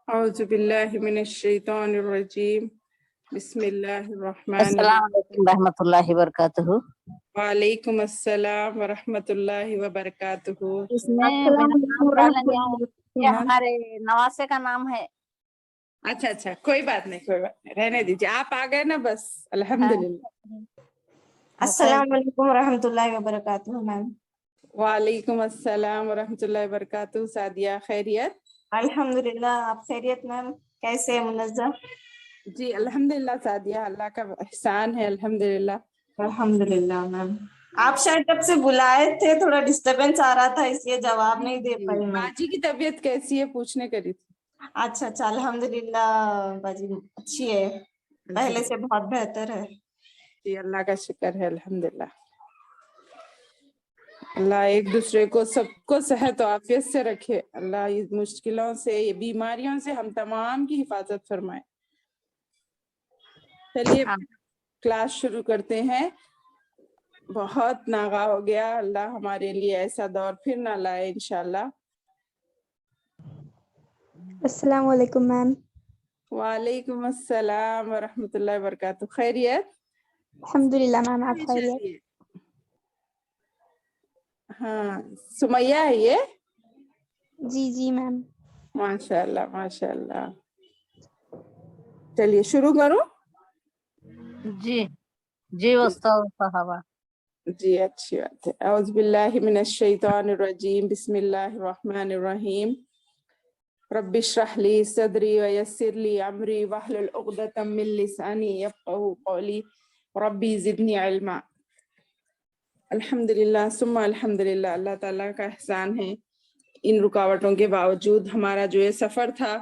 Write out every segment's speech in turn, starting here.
اعوذ باللہ من الشیطان الرجیم بسم اللہ الرحمن السلام علیکم ورحمۃ اللہ وبرکاتہ۔ وعلیکم السلام ورحمۃ اللہ وبرکاتہ۔ اس میں میرا نام ڈالیں گے، یہ ہمارے نواسے کا نام ہے۔ اچھا اچھا، کوئی بات نہیں رہنے دیجیے، آپ آ گئے نا بس، الحمدللہ۔ السلام علیکم ورحمۃ اللہ وبرکاتہ میم۔ وعلیکم السلام ورحمۃ اللہ وبرکاتہ۔ سعدیہ خیریت؟ الحمدللہ، آپ خیریت میم؟ کیسے ہیں منزہ؟ جی الحمدللہ سعدیہ، اللہ کا احسان ہے الحمدللہ۔ الحمدللہ میم، آپ شاید جب سے بلائے تھے تھوڑا ڈسٹربینس آ رہا تھا، اس لیے جواب نہیں دے پائی میں۔ باجی کی طبیعت کیسی ہے پوچھنے کری تھی۔ اچھا اچھا، الحمدللہ باجی اچھی ہے، پہلے سے بہت بہتر ہے۔ جی اللہ کا شکر ہے الحمدللہ۔ اللہ ایک دوسرے کو سب کو صحت و عافیت سے رکھے، اللہ اس مشکلوں سے، یہ بیماریوں سے ہم تمام کی حفاظت فرمائے۔ چلیے کلاس شروع کرتے ہیں۔ بہت ناغا ہو گیا، اللہ ہمارے لیے ایسا دور پھر نہ لائے انشاءاللہ۔ السلام علیکم میم۔ وعلیکم السلام ورحمۃ اللہ وبرکاتہ۔ خیریت؟ الحمدللہ میم، آپ خیریت؟ ہاں سمیہ ہے یہ؟ جی جی میم۔ ماشاء اللہ ماشاء اللہ۔ چلیے شروع کروں؟ جی جی استاد صاحبہ۔ جی اچھی بات ہے۔ اعوذ باللہ من الشیطان الرجیم، بسم اللہ الرحمن الرحیم۔ رب اشرح لی صدری ویسر لی امری واحلل عقدۃ من لسانی یفقہوا قولی ربی زدنی علما۔ الحمدللہ ثم الحمدللہ، اللہ تعالیٰ کا احسان ہے، ان رکاوٹوں کے باوجود ہمارا جو یہ سفر تھا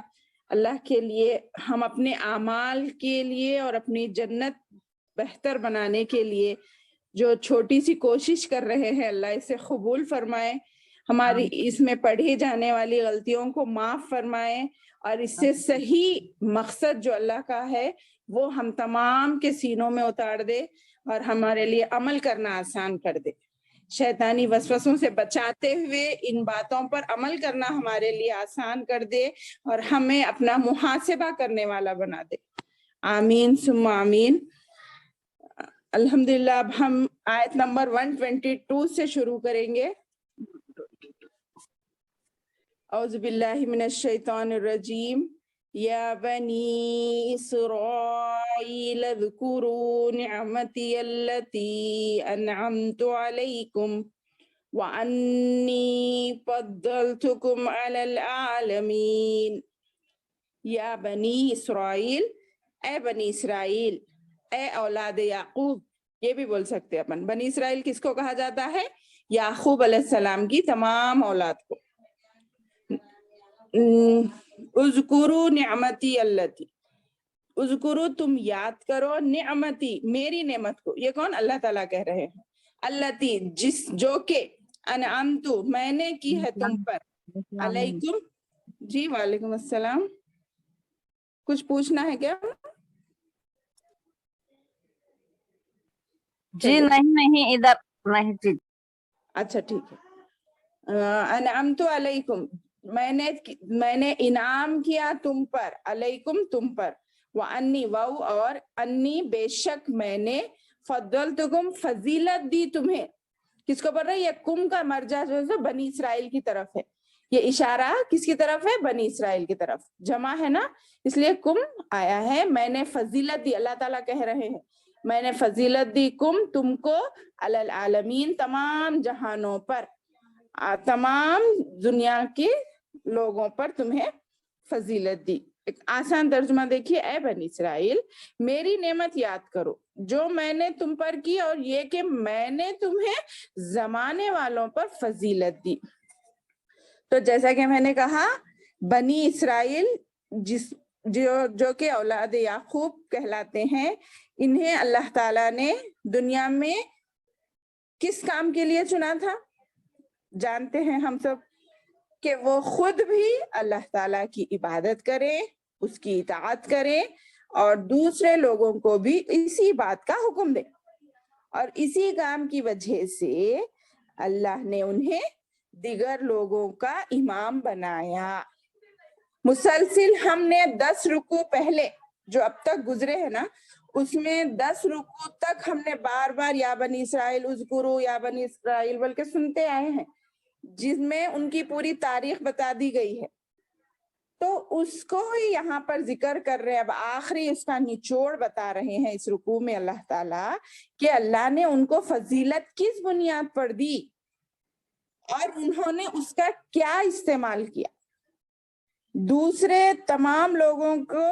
اللہ کے لیے، ہم اپنے اعمال کے لیے اور اپنی جنت بہتر بنانے کے لیے جو چھوٹی سی کوشش کر رہے ہیں، اللہ اسے قبول فرمائے، ہماری اس میں پڑھی جانے والی غلطیوں کو معاف فرمائے، اور اس سے صحیح مقصد جو اللہ کا ہے وہ ہم تمام کے سینوں میں اتار دے اور ہمارے لیے عمل کرنا آسان کر دے۔ شیطانی وسوسوں سے بچاتے ہوئے ان باتوں پر عمل کرنا ہمارے لیے آسان کر دے اور ہمیں اپنا محاسبہ کرنے والا بنا دے۔ آمین ثم آمین۔ الحمدللہ اب ہم آیت نمبر 122 سے شروع کریں گے۔ اعوذ باللہ من الشیطان الرجیم۔ یا بنی اسرائیل اذکروا نعمتی التی انعمت علیکم وانی فضلتکم علی العالمین۔ یا بنی اسرائیل، اے بنی اسرائیل، اے اولاد یعقوب، یہ بھی بول سکتے اپن۔ بنی اسرائیل کس کو کہا جاتا ہے؟ یعقوب علیہ السلام کی تمام اولاد کو۔ اذکروا نعمتی اللتی، اذکروا تم یاد کرو، نعمتی میری نعمت کو۔ یہ کون؟ اللہ تعالیٰ کہہ رہے ہیں۔ اللتی جس جو کہ، انعمت میں نے کی ہے تم پر، علیکم جی وعلیکم السلام۔ کچھ پوچھنا ہے کیا؟ جی نہیں ادھر نہیں جی۔ اچھا ٹھیک ہے۔ انعمت علیکم میں نے انعام کیا تم پر، علیکم تم پر، وانی واو اور انی بے شک میں نے، فضلتکم فضیلت دی تمہیں۔ کس کو پڑھ رہا ہے؟ یہ کم کا مرجع جو ہے بنی اسرائیل کی طرف ہے، یہ اشارہ کس کی طرف ہے؟ بنی اسرائیل کی طرف، جمع ہے نا اس لیے کم آیا ہے۔ میں نے فضیلت دی، اللہ تعالیٰ کہہ رہے ہیں میں نے فضیلت دی کم تم کو، علی العالمین تمام جہانوں پر، تمام دنیا کے لوگوں پر تمہیں فضیلت دی۔ ایک آسان ترجمہ دیکھیے، اے بنی اسرائیل میری نعمت یاد کرو جو میں نے تم پر کی، اور یہ کہ میں نے تمہیں زمانے والوں پر فضیلت دی۔ تو جیسا کہ میں نے کہا، بنی اسرائیل جو کہ اولاد یعقوب کہلاتے ہیں، انہیں اللہ تعالیٰ نے دنیا میں کس کام کے لیے چنا تھا؟ جانتے ہیں ہم سب کہ وہ خود بھی اللہ تعالیٰ کی عبادت کریں، اس کی اطاعت کریں، اور دوسرے لوگوں کو بھی اسی بات کا حکم دیں۔ اور اسی کام کی وجہ سے اللہ نے انہیں دیگر لوگوں کا امام بنایا۔ مسلسل ہم نے 10 رکوع پہلے جو اب تک گزرے ہیں نا، اس میں 10 رکوع تک ہم نے بار بار یا بنی اسرائیل اذکروا یا بنی اسرائیل بلکہ سنتے آئے ہیں، جس میں ان کی پوری تاریخ بتا دی گئی ہے. تو اس کو ہی یہاں پر ذکر کر رہے ہیں. اب آخری اس کا نچوڑ بتا رہے ہیں اس رکوع میں اللہ تعالیٰ کہ اللہ نے ان کو فضیلت کس بنیاد پر دی اور انہوں نے اس کا کیا استعمال کیا. دوسرے تمام لوگوں کو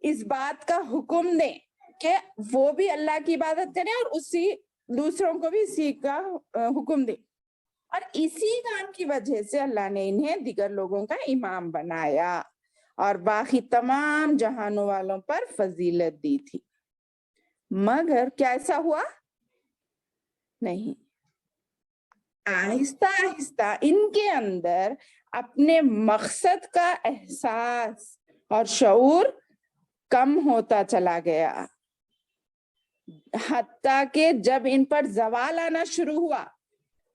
اس بات کا حکم دیں کہ وہ بھی اللہ کی عبادت کریں اور اسی دوسروں کو بھی اسی کا حکم دیں. اور اسی کام کی وجہ سے اللہ نے انہیں دیگر لوگوں کا امام بنایا اور باقی تمام جہانوں والوں پر فضیلت دی تھی. مگر کیا ایسا ہوا؟ نہیں. آہستہ آہستہ ان کے اندر اپنے مقصد کا احساس اور شعور کم ہوتا چلا گیا، حتیٰ کہ جب ان پر زوال آنا شروع ہوا،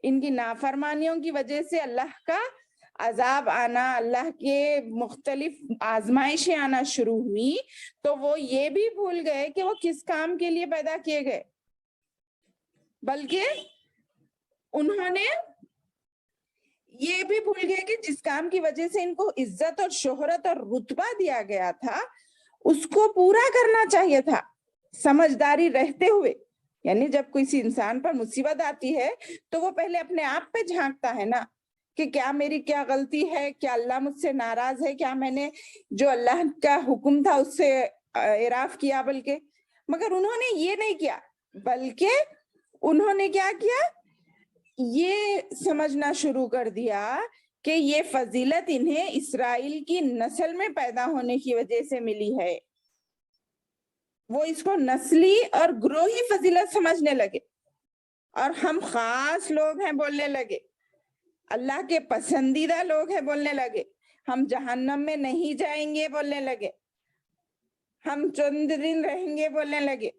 ان کی نافرمانیوں کی وجہ سے اللہ کا عذاب آنا، اللہ کے مختلف آزمائشیں آنا شروع ہوئی، تو وہ یہ بھی بھول گئے کہ وہ کس کام کے لیے پیدا کیے گئے، بلکہ انہوں نے یہ بھی بھول گئے کہ جس کام کی وجہ سے ان کو عزت اور شہرت اور رتبہ دیا گیا تھا اس کو پورا کرنا چاہیے تھا سمجھداری رہتے ہوئے. یعنی جب کسی انسان پر مصیبت آتی ہے تو وہ پہلے اپنے آپ پہ جھانکتا ہے نا کہ کیا میری کیا غلطی ہے، کیا اللہ مجھ سے ناراض ہے، کیا میں نے جو اللہ کا حکم تھا اس سے اعراف کیا. بلکہ مگر انہوں نے یہ نہیں کیا، بلکہ انہوں نے کیا کیا، یہ سمجھنا شروع کر دیا کہ یہ فضیلت انہیں اسرائیل کی نسل میں پیدا ہونے کی وجہ سے ملی ہے. وہ اس کو نسلی اور گروہی فضیلت سمجھنے لگے اور ہم خاص لوگ ہیں بولنے لگے، اللہ کے پسندیدہ لوگ ہیں بولنے لگے، ہم جہنم میں نہیں جائیں گے بولنے لگے، ہم چند دن رہیں گے بولنے لگے.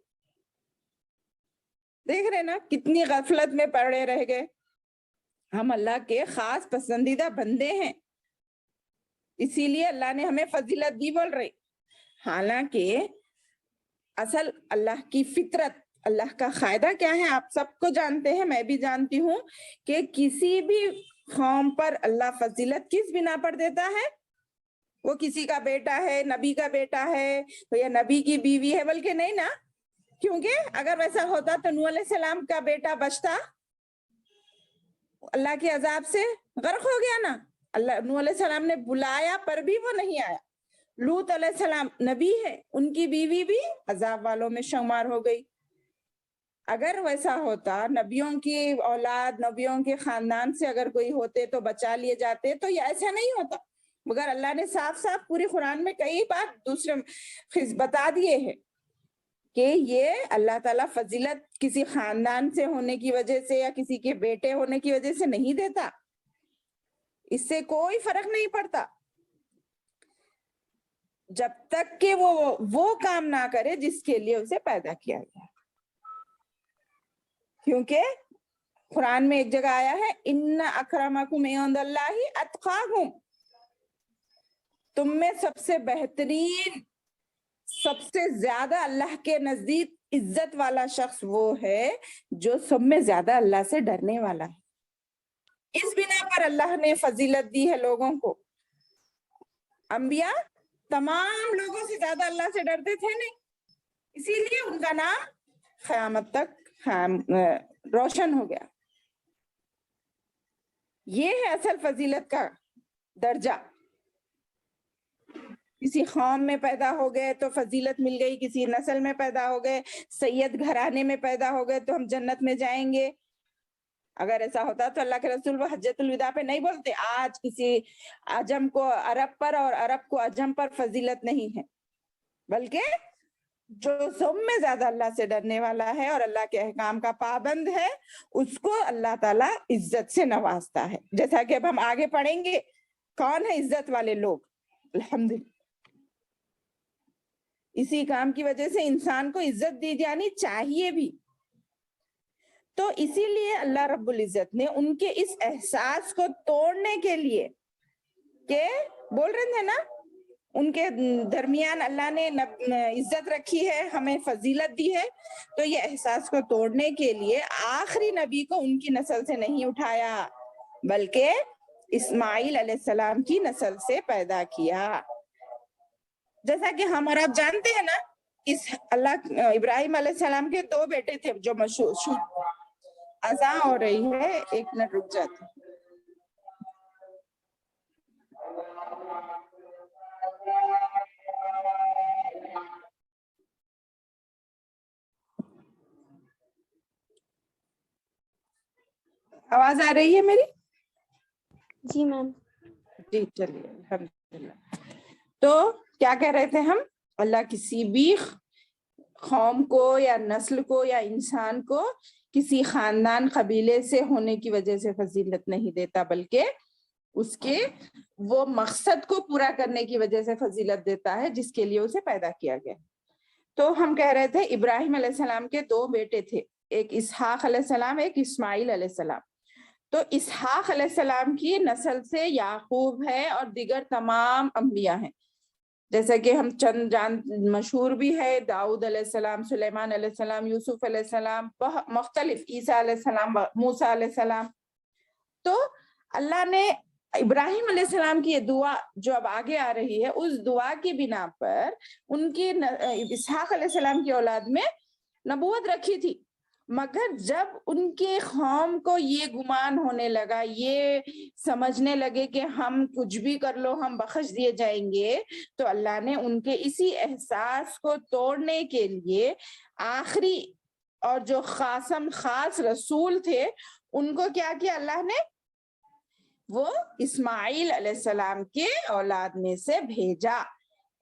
دیکھ رہے نا کتنی غفلت میں پڑے رہ گئے. ہم اللہ کے خاص پسندیدہ بندے ہیں، اسی لیے اللہ نے ہمیں فضیلت دی بول رہی. حالانکہ اصل اللہ کی فطرت، اللہ کا قاعدہ کیا ہے آپ سب کو جانتے ہیں، میں بھی جانتی ہوں کہ کسی بھی قوم پر اللہ فضیلت کس بنا پر دیتا ہے؟ وہ کسی کا بیٹا ہے، نبی کا بیٹا ہے یا نبی کی بیوی ہے، بلکہ نہیں نا. کیونکہ اگر ویسا ہوتا تو نوح علیہ السلام کا بیٹا بچتا اللہ کے عذاب سے غرق ہو گیا نا. اللہ نوح علیہ السلام نے بلایا پر بھی وہ نہیں آیا. لوط علیہ السلام نبی ہے، ان کی بیوی بھی عذاب والوں میں شمار ہو گئی. اگر ویسا ہوتا، نبیوں کی اولاد، نبیوں کے خاندان سے اگر کوئی ہوتے تو بچا لیے جاتے، تو یہ ایسا نہیں ہوتا. مگر اللہ نے صاف صاف پوری قرآن میں کئی بار دوسرے بتا دیے ہیں کہ یہ اللہ تعالیٰ فضیلت کسی خاندان سے ہونے کی وجہ سے یا کسی کے بیٹے ہونے کی وجہ سے نہیں دیتا. اس سے کوئی فرق نہیں پڑتا جب تک کہ وہ کام نہ کرے جس کے لیے اسے پیدا کیا گیا. کیونکہ قرآن میں ایک جگہ آیا ہے ان اکرمکم عند اللہ اتقاکم، تم میں سب سے بہترین، سب سے زیادہ اللہ کے نزدیک عزت والا شخص وہ ہے جو سب میں زیادہ اللہ سے ڈرنے والا ہے. اس بنا پر اللہ نے فضیلت دی ہے لوگوں کو. انبیاء تمام لوگوں سے زیادہ اللہ سے ڈرتے تھے نہیں، اسی لیے ان کا نام قیامت تک روشن ہو گیا. یہ ہے اصل فضیلت کا درجہ. کسی قوم میں پیدا ہو گئے تو فضیلت مل گئی، کسی نسل میں پیدا ہو گئے، سید گھرانے میں پیدا ہو گئے تو ہم جنت میں جائیں گے. اگر ایسا ہوتا تو اللہ کے رسول وہ حجۃ الوداع پہ نہیں بولتے آج کسی عجم کو عرب پر اور عرب کو عجم پر فضیلت نہیں ہے، بلکہ جو سب میں زیادہ اللہ سے ڈرنے والا ہے اور اللہ کے احکام کا پابند ہے اس کو اللہ تعالیٰ عزت سے نوازتا ہے. جیسا کہ اب ہم آگے پڑھیں گے کون ہے عزت والے لوگ. الحمدللہ اسی کام کی وجہ سے انسان کو عزت دی جانی چاہیے بھی. تو اسی لیے اللہ رب العزت نے ان کے اس احساس کو توڑنے کے لیے کہ بول رہے تھے نا ان کے درمیان اللہ نے عزت رکھی ہے, ہمیں فضیلت دی ہے, تو یہ احساس کو توڑنے کے لیے آخری نبی کو ان کی نسل سے نہیں اٹھایا بلکہ اسماعیل علیہ السلام کی نسل سے پیدا کیا. جیسا کہ ہم اور آپ جانتے ہیں نا, اس ابراہیم علیہ السلام کے 2 بیٹے تھے جو مشہور. اذان ہو رہی ہے, 1 منٹ رک جاتے. آواز آ رہی ہے میری؟ جی میم. جی چلیے الحمدللہ. تو کیا کہہ رہے تھے ہم؟ اللہ کسی بھی قوم کو یا نسل کو یا انسان کو کسی خاندان قبیلے سے ہونے کی وجہ سے فضیلت نہیں دیتا بلکہ اس کے وہ مقصد کو پورا کرنے کی وجہ سے فضیلت دیتا ہے جس کے لیے اسے پیدا کیا گیا. تو ہم کہہ رہے تھے ابراہیم علیہ السلام کے 2 بیٹے تھے, ایک اسحاق علیہ السلام, ایک اسماعیل علیہ السلام. تو اسحاق علیہ السلام کی نسل سے یعقوب ہے اور دیگر تمام انبیاء ہیں, جیسا کہ ہم چند مشہور بھی ہے, داؤد علیہ السلام, سلیمان علیہ السلام, یوسف علیہ السلام, مختلف, عیسیٰ علیہ السلام, موسیٰ علیہ السلام. تو اللہ نے ابراہیم علیہ السلام کی یہ دعا جو اب آگے آ رہی ہے, اس دعا کی بنا پر ان کی اسحاق علیہ السلام کی اولاد میں نبوت رکھی تھی. مگر جب ان کے قوم کو یہ گمان ہونے لگا, یہ سمجھنے لگے کہ ہم کچھ بھی کر لو ہم بخش دیے جائیں گے, تو اللہ نے ان کے اسی احساس کو توڑنے کے لیے آخری اور جو خاص رسول تھے ان کو کیا کیا اللہ نے, وہ اسماعیل علیہ السلام کے اولاد میں سے بھیجا.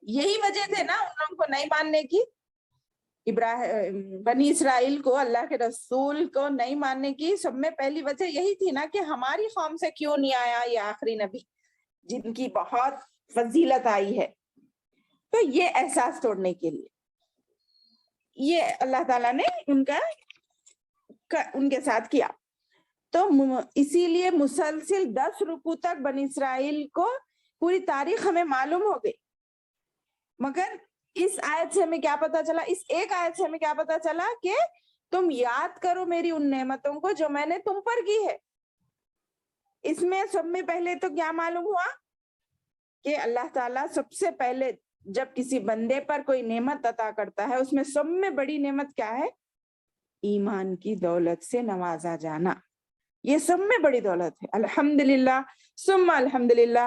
یہی وجہ تھے نا ان لوگوں کو نہیں ماننے کی, بنی اسرائیل کو, اللہ کے رسول کو نہیں ماننے کی سب میں پہلی وجہ یہی تھی نا کہ ہماری قوم سے کیوں نہیں آیا یہ آخری نبی جن کی بہت فضیلت آئی ہے. تو یہ احساس توڑنے کے لیے یہ اللہ تعالیٰ نے ان کے ساتھ کیا. تو اسی لیے مسلسل 10 رکوع تک بنی اسرائیل کو پوری تاریخ ہمیں معلوم ہو گئی. مگر اس آیت سے ہمیں کیا پتا چلا, اس ایک آیت سے ہمیں کیا پتا چلا کہ تم یاد کرو میری ان نعمتوں کو جو میں نے تم پر کی ہے. اس میں سب میں پہلے تو کیا معلوم ہوا کہ اللہ تعالیٰ سب سے پہلے جب کسی بندے پر کوئی نعمت عطا کرتا ہے اس میں سب میں بڑی نعمت کیا ہے, ایمان کی دولت سے نوازا جانا. یہ سب میں بڑی دولت ہے. الحمدللہ ثم الحمدللہ.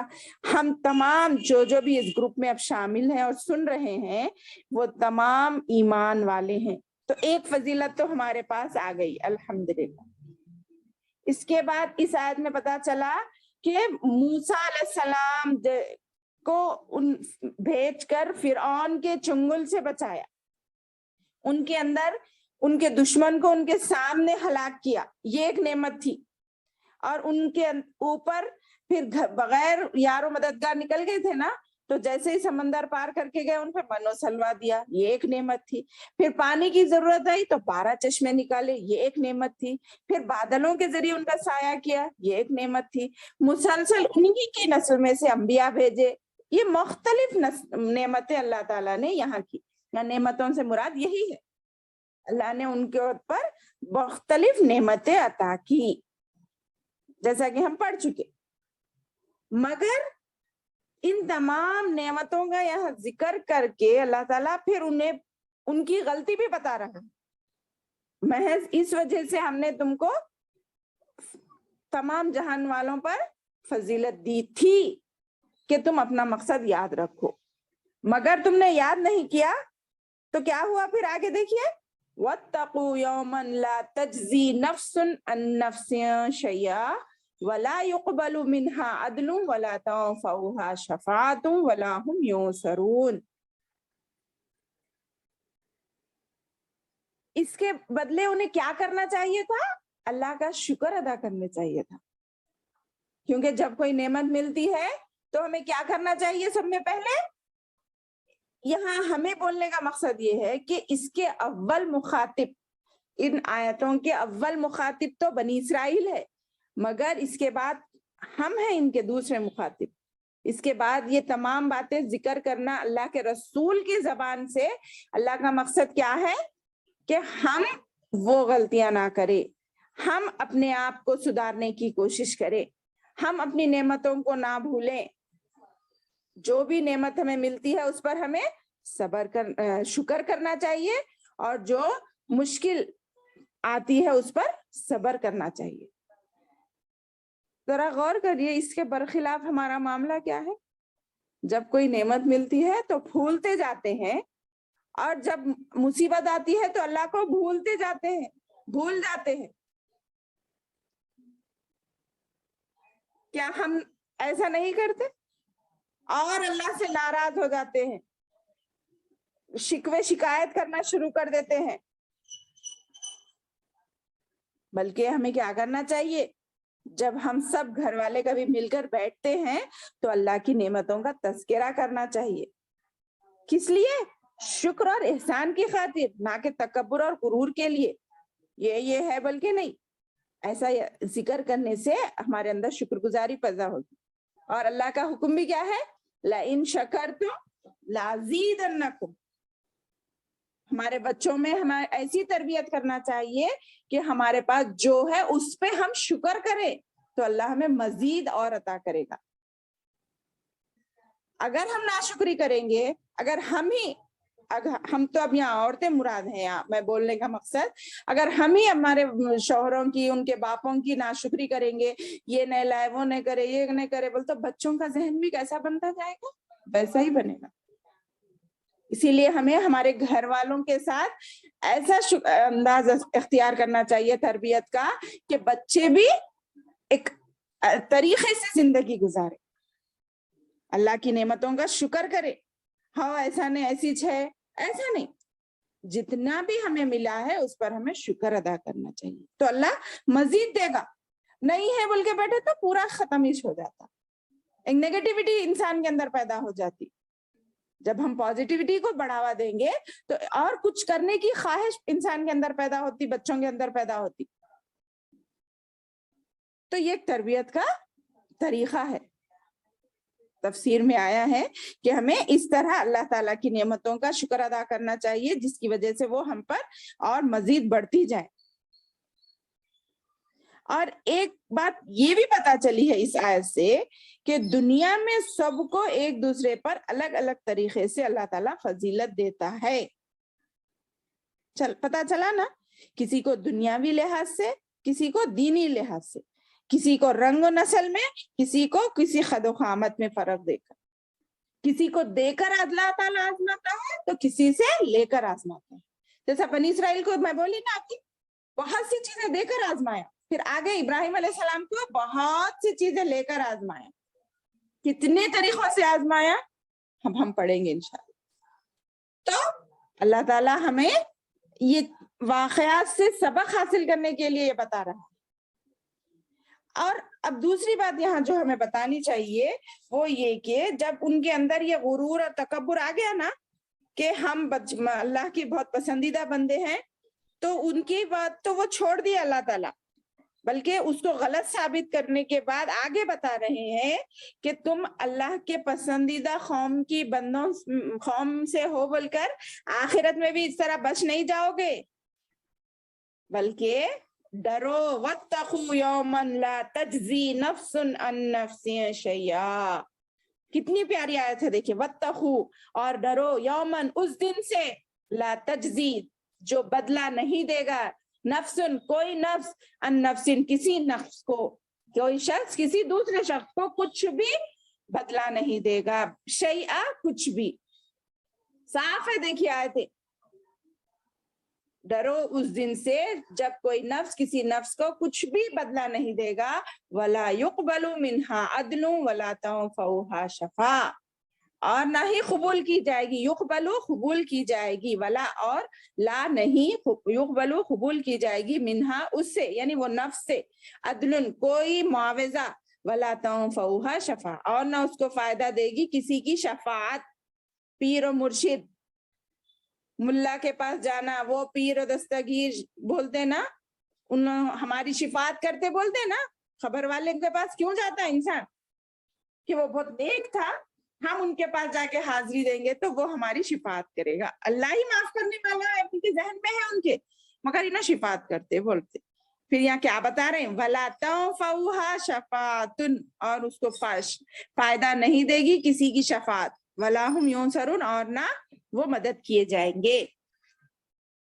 ہم تمام جو بھی اس گروپ میں اب شامل ہیں اور سن رہے ہیں وہ تمام ایمان والے ہیں. تو ایک فضیلت تو ہمارے پاس آ گئی الحمدللہ. اس کے بعد اس آیت میں پتا چلا کہ موسیٰ علیہ السلام کو بھیج کر فرعون کے چنگل سے بچایا, ان کے اندر ان کے دشمن کو ان کے سامنے ہلاک کیا, یہ ایک نعمت تھی. اور ان کے اوپر پھر بغیر یار و مددگار نکل گئے تھے نا, تو جیسے ہی سمندر پار کر کے گئے ان پہ من و سلوا دیا, یہ ایک نعمت تھی. پھر پانی کی ضرورت آئی تو 12 چشمے نکالے, یہ ایک نعمت تھی. پھر بادلوں کے ذریعے ان کا سایہ کیا, یہ ایک نعمت تھی. مسلسل انہی کی نسل میں سے انبیاء بھیجے. یہ مختلف نعمتیں اللہ تعالیٰ نے یہاں کی, یا نعمتوں سے مراد یہی ہے, اللہ نے ان کے اوپر مختلف نعمتیں عطا کی جیسا کہ ہم پڑھ چکے. مگر ان تمام نعمتوں کا یہاں ذکر کر کے اللہ تعالیٰ پھر انہیں ان کی غلطی بھی بتا رہا ہے. محض اس وجہ سے ہم نے تم کو تمام جہان والوں پر فضیلت دی تھی کہ تم اپنا مقصد یاد رکھو, مگر تم نے یاد نہیں کیا تو کیا ہوا پھر آگے دیکھیے. وَاتَّقُوا يَوْمًا لَا تَجْزِي نَفْسٌ عَن نَفْسٍ شَيْئًا وَلَا يُقْبَلُ مِنْهَا عَدْلٌ وَلَا تَنفَعُهَا شَفَاعَةٌ وَلَا هُمْ يُنصَرُونَ. اس کے بدلے انہیں کیا کرنا چاہیے تھا؟ اللہ کا شکر ادا کرنا چاہیے تھا. کیونکہ جب کوئی نعمت ملتی ہے تو ہمیں کیا کرنا چاہیے سب میں پہلے؟ یہاں ہمیں بولنے کا مقصد یہ ہے کہ اس کے اول مخاطب, ان آیتوں کے اول مخاطب تو بنی اسرائیل ہے, مگر اس کے بعد ہم ہیں ان کے دوسرے مخاطب. اس کے بعد یہ تمام باتیں ذکر کرنا اللہ کے رسول کی زبان سے، اللہ کا مقصد کیا ہے کہ ہم وہ غلطیاں نہ کریں، ہم اپنے آپ کو سدھارنے کی کوشش کریں، ہم اپنی نعمتوں کو نہ بھولیں، جو بھی نعمت ہمیں ملتی ہے اس پر ہمیں شکر کرنا چاہیے، اور جو مشکل آتی ہے اس پر صبر کرنا چاہیے۔ ذرا غور کریے اس کے برخلاف ہمارا معاملہ کیا ہے؟ جب کوئی نعمت ملتی ہے تو پھولتے جاتے ہیں، اور جب مصیبت آتی ہے تو اللہ کو بھولتے جاتے ہیں، بھول جاتے ہیں۔ کیا ہم ایسا نہیں کرتے؟ اور اللہ سے ناراض ہو جاتے ہیں، شکوے شکایت کرنا شروع کر دیتے ہیں۔ بلکہ ہمیں کیا کرنا چاہیے؟ جب ہم سب گھر والے کبھی مل کر بیٹھتے ہیں تو اللہ کی نعمتوں کا تذکرہ کرنا چاہیے۔ کس لیے؟ شکر اور احسان کی خاطر، نہ کہ تکبر اور غرور کے لیے یہ ہے، بلکہ نہیں، ایسا ذکر کرنے سے ہمارے اندر شکر گزاری پیدا ہوگی۔ اور اللہ کا حکم بھی کیا ہے؟ لَإِن شَكَرْتُمْ لَأَزِيدَنَّكُمْ۔ ہمارے بچوں میں ہمیں ایسی تربیت کرنا چاہیے کہ ہمارے پاس جو ہے اس پہ ہم شکر کریں تو اللہ ہمیں مزید اور عطا کرے گا۔ اگر ہم ناشکری کریں گے، اگر ہم تو اب یہاں عورتیں مراد ہیں، یہاں میں بولنے کا مقصد، اگر ہم ہی ہمارے شوہروں کی، ان کے باپوں کی ناشکری کریں گے، یہ نہیں لائے، وہ نہیں کرے، یہ نہیں کرے، بول تو بچوں کا ذہن بھی کیسا بنتا جائے گا؟ ویسا ہی بنے گا۔ اسی لیے ہمیں ہمارے گھر والوں کے ساتھ ایسا انداز اختیار کرنا چاہیے تربیت کا کہ بچے بھی ایک طریقے سے زندگی گزارے، اللہ کی نعمتوں کا شکر کرے۔ ہاں ایسا نہیں، ایسی ہے، ایسا نہیں، جتنا بھی ہمیں ملا ہے اس پر ہمیں شکر ادا کرنا چاہیے، تو اللہ مزید دے گا۔ نہیں ہے بول کے بیٹھے تو پورا ختم ہی ہو جاتا، ایک نیگیٹیوٹی انسان کے اندر پیدا ہو جاتی۔ جب ہم پازیٹیوٹی کو بڑھاوا دیں گے تو اور کچھ کرنے کی خواہش انسان کے اندر پیدا ہوتی، بچوں کے اندر پیدا ہوتی۔ تو یہ ایک تربیت کا طریقہ ہے۔ تفسیر میں آیا ہے کہ ہمیں اس طرح اللہ تعالیٰ کی نعمتوں کا شکر ادا کرنا چاہیے، جس کی وجہ سے وہ ہم پر اور مزید بڑھتی جائے۔ اور ایک بات یہ بھی پتا چلی ہے اس آیت سے کہ دنیا میں سب کو ایک دوسرے پر الگ الگ طریقے سے اللہ تعالیٰ فضیلت دیتا ہے۔ پتا چلا نا، کسی کو دنیاوی لحاظ سے، کسی کو دینی لحاظ سے، کسی کو رنگ و نسل میں، کسی کو کسی خد و خامت میں فرق دے کر، کسی کو دے کر اللہ تعالیٰ آزماتا ہے تو کسی سے لے کر آزماتا ہے۔ جیسا بنی اسرائیل کو میں بولی نا، آپ کی بہت سی چیزیں دے کر آزمایا، پھر آگے ابراہیم علیہ السلام کو بہت سی چیزیں لے کر آزمایا۔ کتنے طریقوں سے آزمایا ہم پڑھیں گے انشاءاللہ۔ تو اللہ تعالیٰ ہمیں یہ واقعات سے سبق حاصل کرنے کے لیے یہ بتا رہا ہے۔ اور اب دوسری بات یہاں جو ہمیں بتانی چاہیے وہ یہ کہ جب ان کے اندر یہ غرور اور تکبر آ گیا نا کہ ہم اللہ کی بہت پسندیدہ بندے ہیں، تو ان کی بات تو وہ چھوڑ دی اللہ تعالیٰ، بلکہ اس کو غلط ثابت کرنے کے بعد آگے بتا رہے ہیں کہ تم اللہ کے پسندیدہ قوم سے ہو بول کر آخرت میں بھی اس طرح بچ نہیں جاؤ گے، بلکہ ڈرو واتقوا یوما لا تجزی نفس عن نفس شیئا۔ کتنی پیاری آیت ہے، دیکھیں، واتقوا، اور ڈرو، یومن، اس دن سے، لا تجزی، جو بدلہ نہیں دے گا، نفسن، کوئی نفس، ان نفسن، کسی نفس کو، کوئی شخص کسی دوسرے شخص کو کچھ بھی بدلہ نہیں دے گا، شیئا، کچھ بھی۔ صاف ہے، دیکھیے آیت ہے، ڈرو اس دن سے جب کوئی نفس کسی نفس کو کچھ بھی بدلہ نہیں دے گا، ولا يقبل منها عدل ولا تنفعها شفاعہ، اور نہ ہی قبول کی جائے گی، یقبلو قبول کی جائے گی، ولا اور لا نہیں، یقبلو قبول کی جائے گی، منہا اس سے، یعنی وہ نفس سے، عدل کوئی معاوضہ، ولا تنفعها شفاعہ، اور نہ اس کو فائدہ دے گی کسی کی شفاعت۔ پیر و مرشد، ملا کے پاس جانا، وہ پیر و دستگیر بولتے نا، ہماری شفاعت کرتے بولتے نا، خبر والے کے پاس کیوں جاتا ہے انسان؟ کہ وہ بہت نیک تھا, ہم ان کے پاس جا کے حاضری دیں گے تو وہ ہماری شفاعت کرے گا. اللہ ہی معاف کرنے والا ہے, ان کے ذہن میں ہے ان کے, مگر انہیں شفاعت کرتے بولتے. پھر یہاں کیا بتا رہے ہیں, وَلَا تَنْفَعُهَا شَفَاعَةٌ, اور اس کو فائدہ نہیں دے گی کسی کی شفاعت, وَلَا هُمْ يُنصَرُونَ, اور نہ وہ مدد کیے جائیں گے.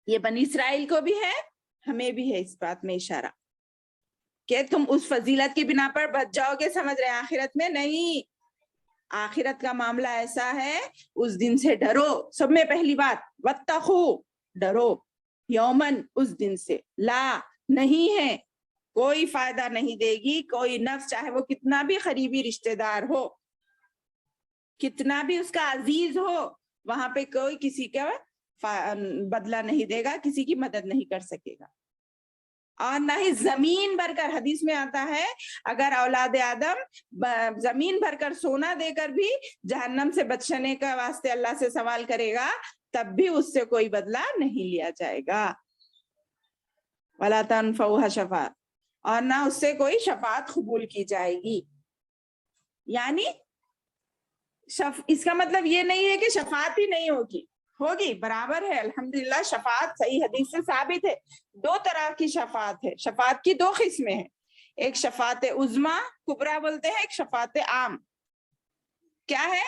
یہ بنی اسرائیل کو بھی ہے, ہمیں بھی ہے اس بات میں اشارہ کہ تم اس فضیلت کی بنا پر بچ جاؤ گے, سمجھ رہے ہیں, آخرت میں نہیں. آخرت کا معاملہ ایسا ہے, اس دن سے ڈرو. سب میں پہلی بات واتقوا, ڈرو, یومن, اس دن سے, لا, نہیں ہے, کوئی فائدہ نہیں دے گی کوئی نفس, چاہے وہ کتنا بھی قریبی رشتہ دار ہو, کتنا بھی اس کا عزیز ہو, وہاں پہ کوئی کسی کا بدلہ نہیں دے گا, کسی کی مدد نہیں کر سکے گا. اور نہ ہی زمین بھر کر, حدیث میں آتا ہے اگر اولاد آدم زمین بھر کر سونا دے کر بھی جہنم سے بچنے کا واسطے اللہ سے سوال کرے گا, تب بھی اس سے کوئی بدلہ نہیں لیا جائے گا. وَلَا تَنْفَعُهَا شَفَاعَةٌ, اور نہ اس سے کوئی شفاعت قبول کی جائے گی. یعنی اس کا مطلب یہ نہیں ہے کہ شفاعت ہی نہیں ہوگی, ہوگی, برابر ہے, الحمدللہ شفاعت صحیح حدیث سے ثابت ہے. 2 طرح کی شفاعت ہے, شفاعت کی 2 قسمیں ہیں, ایک شفاعت عظمیٰ کبریٰ بولتے ہیں, ایک شفاعت عام. کیا ہے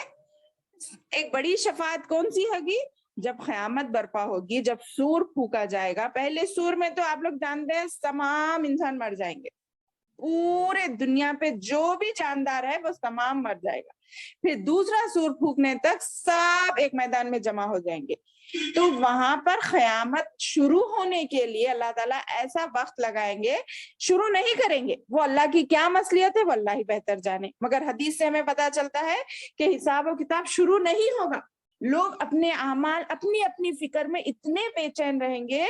ایک بڑی شفاعت؟ کون سی ہوگی؟ جب قیامت برپا ہوگی, جب سور پھونکا جائے گا. پہلے سور میں تو آپ لوگ جانتے ہیں تمام انسان مر جائیں گے, پورے دنیا پہ جو بھی جاندار ہے وہ تمام مر جائے گا. پھر دوسرا سور پھونکنے تک سب ایک میدان میں جمع ہو جائیں گے. تو وہاں پر قیامت شروع ہونے کے لیے اللہ تعالیٰ ایسا وقت لگائیں گے, شروع نہیں کریں گے. وہ اللہ کی کیا مصلحت ہے وہ اللہ ہی بہتر جانے, مگر حدیث سے ہمیں پتا چلتا ہے کہ حساب و کتاب شروع نہیں ہوگا. لوگ اپنے اعمال, اپنی اپنی فکر میں اتنے بے چین رہیں گے,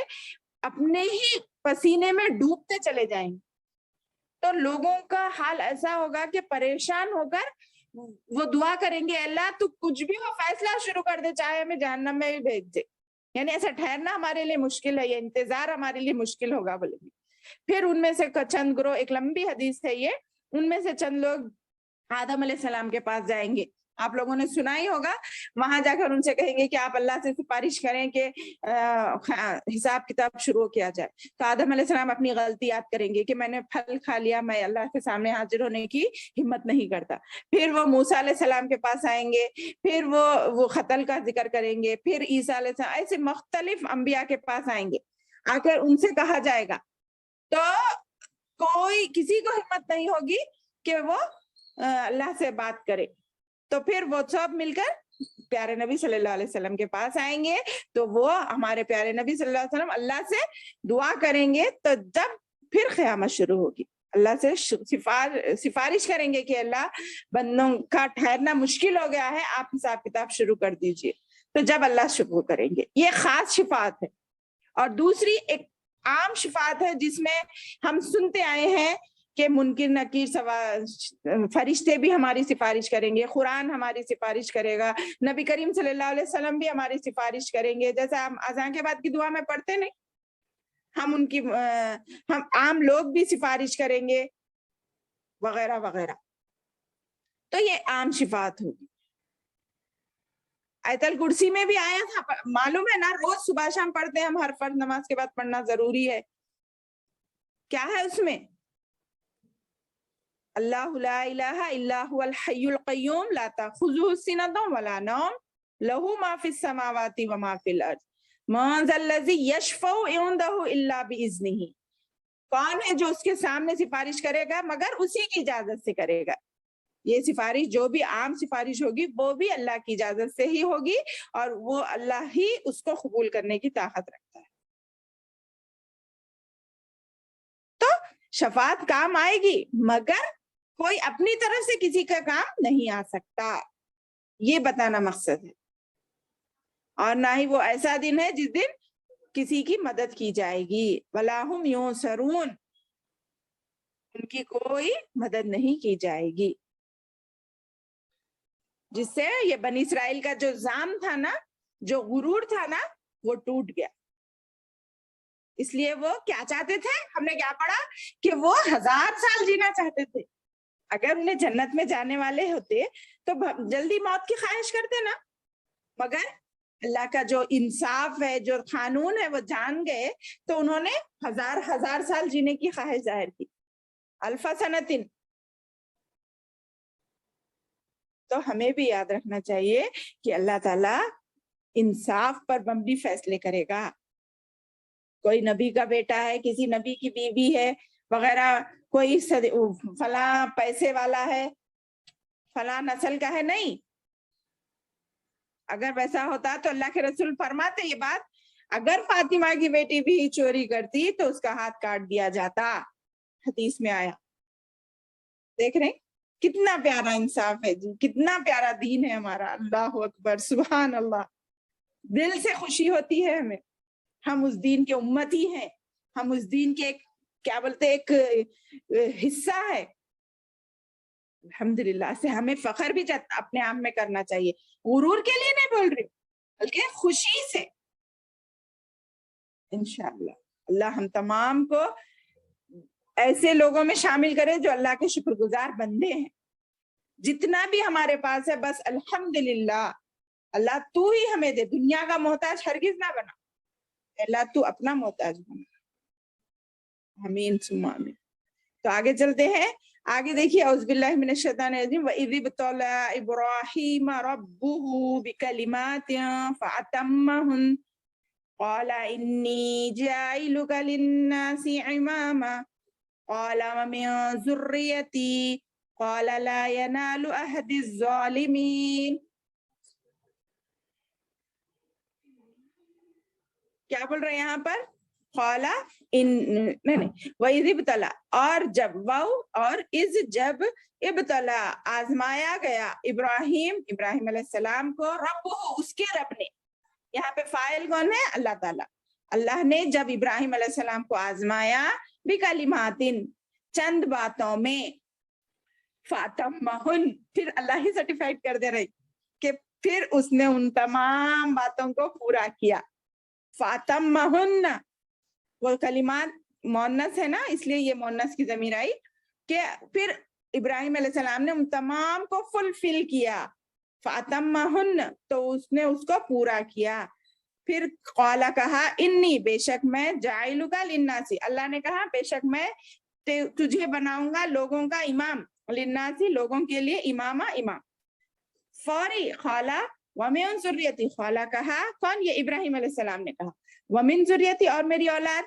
اپنے ہی پسینے میں ڈوبتے چلے جائیں گے. تو لوگوں کا حال ایسا ہوگا کہ پریشان ہو کر وہ دعا کریں گے, اللہ تو کچھ بھی وہ فیصلہ شروع کر دے, چاہے ہمیں جہنم میں بھی بھیج دے. یعنی ایسا ٹھہرنا ہمارے لیے مشکل ہے, یہ انتظار ہمارے لیے مشکل ہوگا بولے گی. پھر ان میں سے چند گروہ, ایک لمبی حدیث ہے یہ, ان میں سے چند لوگ آدم علیہ السلام کے پاس جائیں گے. آپ لوگوں نے سنا ہی ہوگا, وہاں جا کر ان سے کہیں گے کہ آپ اللہ سے سفارش کریں کہ حساب کتاب شروع کیا جائے. تو آدم علیہ السلام اپنی غلطی یاد کریں گے کہ میں نے پھل کھا لیا, میں اللہ کے سامنے حاضر ہونے کی ہمت نہیں کرتا. پھر وہ موسیٰ علیہ السلام کے پاس آئیں گے, پھر وہ قتل کا ذکر کریں گے, پھر عیسیٰ علیہ السلام, ایسے مختلف انبیاء کے پاس آئیں گے. آ کر ان سے کہا جائے گا, تو کوئی کسی کو ہمت نہیں ہوگی کہ وہ اللہ سے بات کرے. تو پھر وہ سب مل کر پیارے نبی صلی اللہ علیہ وسلم کے پاس آئیں گے, تو وہ ہمارے پیارے نبی صلی اللہ علیہ وسلم اللہ سے دعا کریں گے. تو جب پھر قیامت شروع ہوگی, اللہ سے سفارش کریں گے کہ اللہ بندوں کا ٹھہرنا مشکل ہو گیا ہے, آپ حساب کتاب شروع کر دیجئے. تو جب اللہ شروع کریں گے, یہ خاص شفاعت ہے. اور دوسری ایک عام شفاعت ہے جس میں ہم سنتے آئے ہیں کہ منکر نکیر فرشتے بھی ہماری سفارش کریں گے, قرآن ہماری سفارش کرے گا, نبی کریم صلی اللہ علیہ وسلم بھی ہماری سفارش کریں گے. جیسا ہم اذان کے بعد کی دعا میں پڑھتے نہیں, ہم عام لوگ بھی سفارش کریں گے وغیرہ وغیرہ. تو یہ عام شفاعت ہوگی. آیت الکرسی میں بھی آیا تھا, معلوم ہے نا, روز صبح شام پڑھتے ہیں ہم, ہر فرض نماز کے بعد پڑھنا ضروری ہے. کیا ہے اس میں؟ اللہ لا الہ الا هو الحی القیوم لا تأخذہ سنۃ ولا نوم لہ ما فی السماوات وما فی الارض من ذا الذی یشفع عندہ الا باذنہ. کون ہے جو اس کے سامنے سفارش کرے گا مگر اسی کی اجازت سے کرے گا. یہ سفارش جو بھی عام سفارش ہوگی وہ بھی اللہ کی اجازت سے ہی ہوگی, اور وہ اللہ ہی اس کو قبول کرنے کی طاقت رکھتا ہے. تو شفاعت کام آئے گی, مگر کوئی اپنی طرف سے کسی کا کام نہیں آ سکتا, یہ بتانا مقصد ہے. اور نہ ہی وہ ایسا دن ہے جس دن کسی کی مدد کی جائے گی. وَلَا هُمْ يُنصَرُونَ, ان کی کوئی مدد نہیں کی جائے گی. جس سے یہ بنی اسرائیل کا جو زام تھا نا, جو غرور تھا نا, وہ ٹوٹ گیا. اس لیے وہ کیا چاہتے تھے, ہم نے کیا پڑھا کہ وہ 1000 سال جینا چاہتے تھے, اگر انہیں جنت میں جانے والے ہوتے تو جلدی موت کی خواہش کرتے نا، مگر اللہ کا جو انصاف ہے، جو قانون ہے وہ جان گئے تو انہوں نے ہزار سال جینے کی خواہش ظاہر کی، الف سنتن۔ تو ہمیں بھی یاد رکھنا چاہیے کہ اللہ تعالیٰ انصاف پر مبنی فیصلے کرے گا۔ کوئی نبی کا بیٹا ہے، کسی نبی کی بیوی ہے وغیرہ، کوئی فلاں پیسے والا ہے، فلاں نسل کا ہے، نہیں۔ اگر ویسا ہوتا تو اللہ کے رسول فرماتے یہ بات، اگر فاطمہ کی بیٹی بھی چوری کرتی تو اس کا ہاتھ کاٹ دیا جاتا، حدیث میں آیا۔ دیکھ رہے کتنا پیارا انصاف ہے جی، کتنا پیارا دین ہے ہمارا، اللہ اکبر، سبحان اللہ۔ دل سے خوشی ہوتی ہے ہمیں، ہم اس دین کے امتی ہیں، ہم اس دین کے کیا بولتے ایک حصہ ہے۔ الحمدللہ سے ہمیں فخر بھی اپنے آپ میں کرنا چاہیے، غرور کے لیے نہیں بول رہی بلکہ خوشی سے۔ انشاءاللہ اللہ ہم تمام کو ایسے لوگوں میں شامل کرے جو اللہ کے شکر گزار بندے ہیں۔ جتنا بھی ہمارے پاس ہے بس الحمدللہ، اللہ تو ہی ہمیں دے، دنیا کا محتاج ہرگز نہ بنا، اللہ تو اپنا محتاج بنا۔ آمین ثم آمین۔ تو آگے چلتے ہیں، آگے دیکھیے، اعوذ باللہ من الشیطان الرجیم، وَإِذِ ابْتَلَىٰ إِبْرَاهِيمَ رَبُّهُ بِكَلِمَاتٍ فَأَتَمَّهُنَّ قَالَ إِنِّي جَاعِلُكَ لِلنَّاسِ إِمَامًا قَالَ وَمِن ذُرِّيَّتِي قَالَ لَا يَنَالُ عَهْدِي الظَّالِمِينَ۔ کیا بول رہے ہیں یہاں پر؟ قالا وَإِذِ ابْتَلَىٰ، اور جب، اور از جب، ابتلا آزمایا گیا، ابراہیم علیہ السلام کو، رب اس کے رب نے، یہاں پہ فاعل کون ہے؟ اللہ تعالیٰ۔ اللہ نے جب ابراہیم علیہ السلام کو آزمایا، بکلماتن، چند باتوں میں، فاتمہن، پھر اللہ ہی سرٹیفائیڈ کر دے رہی کہ پھر اس نے ان تمام باتوں کو پورا کیا۔ فاتمہن، وہ کلمات مؤنث ہے نا، اس لیے یہ مؤنث کی ضمیر آئی کہ پھر ابراہیم علیہ السلام نے ان تمام کو فلفل کیا، فاتمہن، تو اس نے اس کو پورا کیا۔ پھر قالا، کہا، انی، بے شک میں، جاعلک للناس، اللہ نے کہا بے شک میں تجھے بناؤں گا لوگوں کا امام، للناس، لوگوں کے لیے، امامہ، امام۔ فوری، قالا ومن ذریتی، قالا کہا، کون؟ یہ ابراہیم علیہ السلام نے کہا، ومن ذریتی، اور میری اولاد،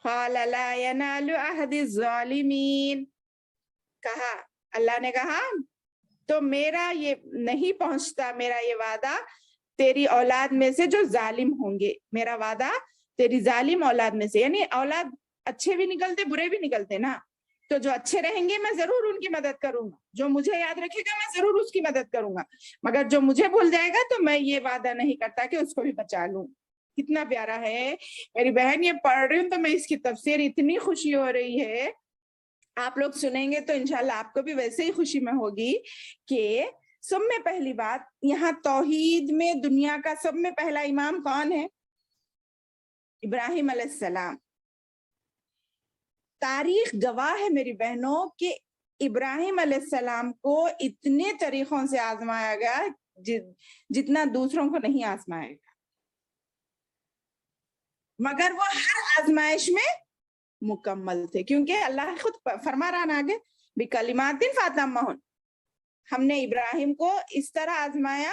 قال لا ینال عہد الظالمین، کہا، اللہ نے کہا تو میرا یہ نہیں پہنچتا، میرا یہ وعدہ تیری اولاد میں سے جو ظالم ہوں گے، میرا وعدہ تیری ظالم اولاد میں سے، یعنی اولاد اچھے بھی نکلتے برے بھی نکلتے نا، تو جو اچھے رہیں گے میں ضرور ان کی مدد کروں گا، جو مجھے یاد رکھے گا میں ضرور اس کی مدد کروں گا، مگر جو مجھے بھول جائے گا تو میں یہ وعدہ نہیں کرتا کہ اس کو بھی بچا لوں۔ کتنا پیارا ہے میری بہن، یہ پڑھ رہی ہوں تو میں اس کی تفسیر اتنی خوشی ہو رہی ہے، آپ لوگ سنیں گے تو انشاءاللہ آپ کو بھی ویسے ہی خوشی میں ہوگی کہ سب میں پہلی بات یہاں توحید میں دنیا کا سب میں پہلا امام کون ہے؟ ابراہیم علیہ السلام۔ تاریخ گواہ ہے میری بہنوں کہ ابراہیم علیہ السلام کو اتنے طریقوں سے آزمایا گیا جتنا دوسروں کو نہیں آزمایا گیا، مگر وہ ہر آزمائش میں مکمل تھے، کیونکہ اللہ خود فرما رہا نا آگے، بکلمات فاتمہن، ہم نے ابراہیم کو اس طرح آزمایا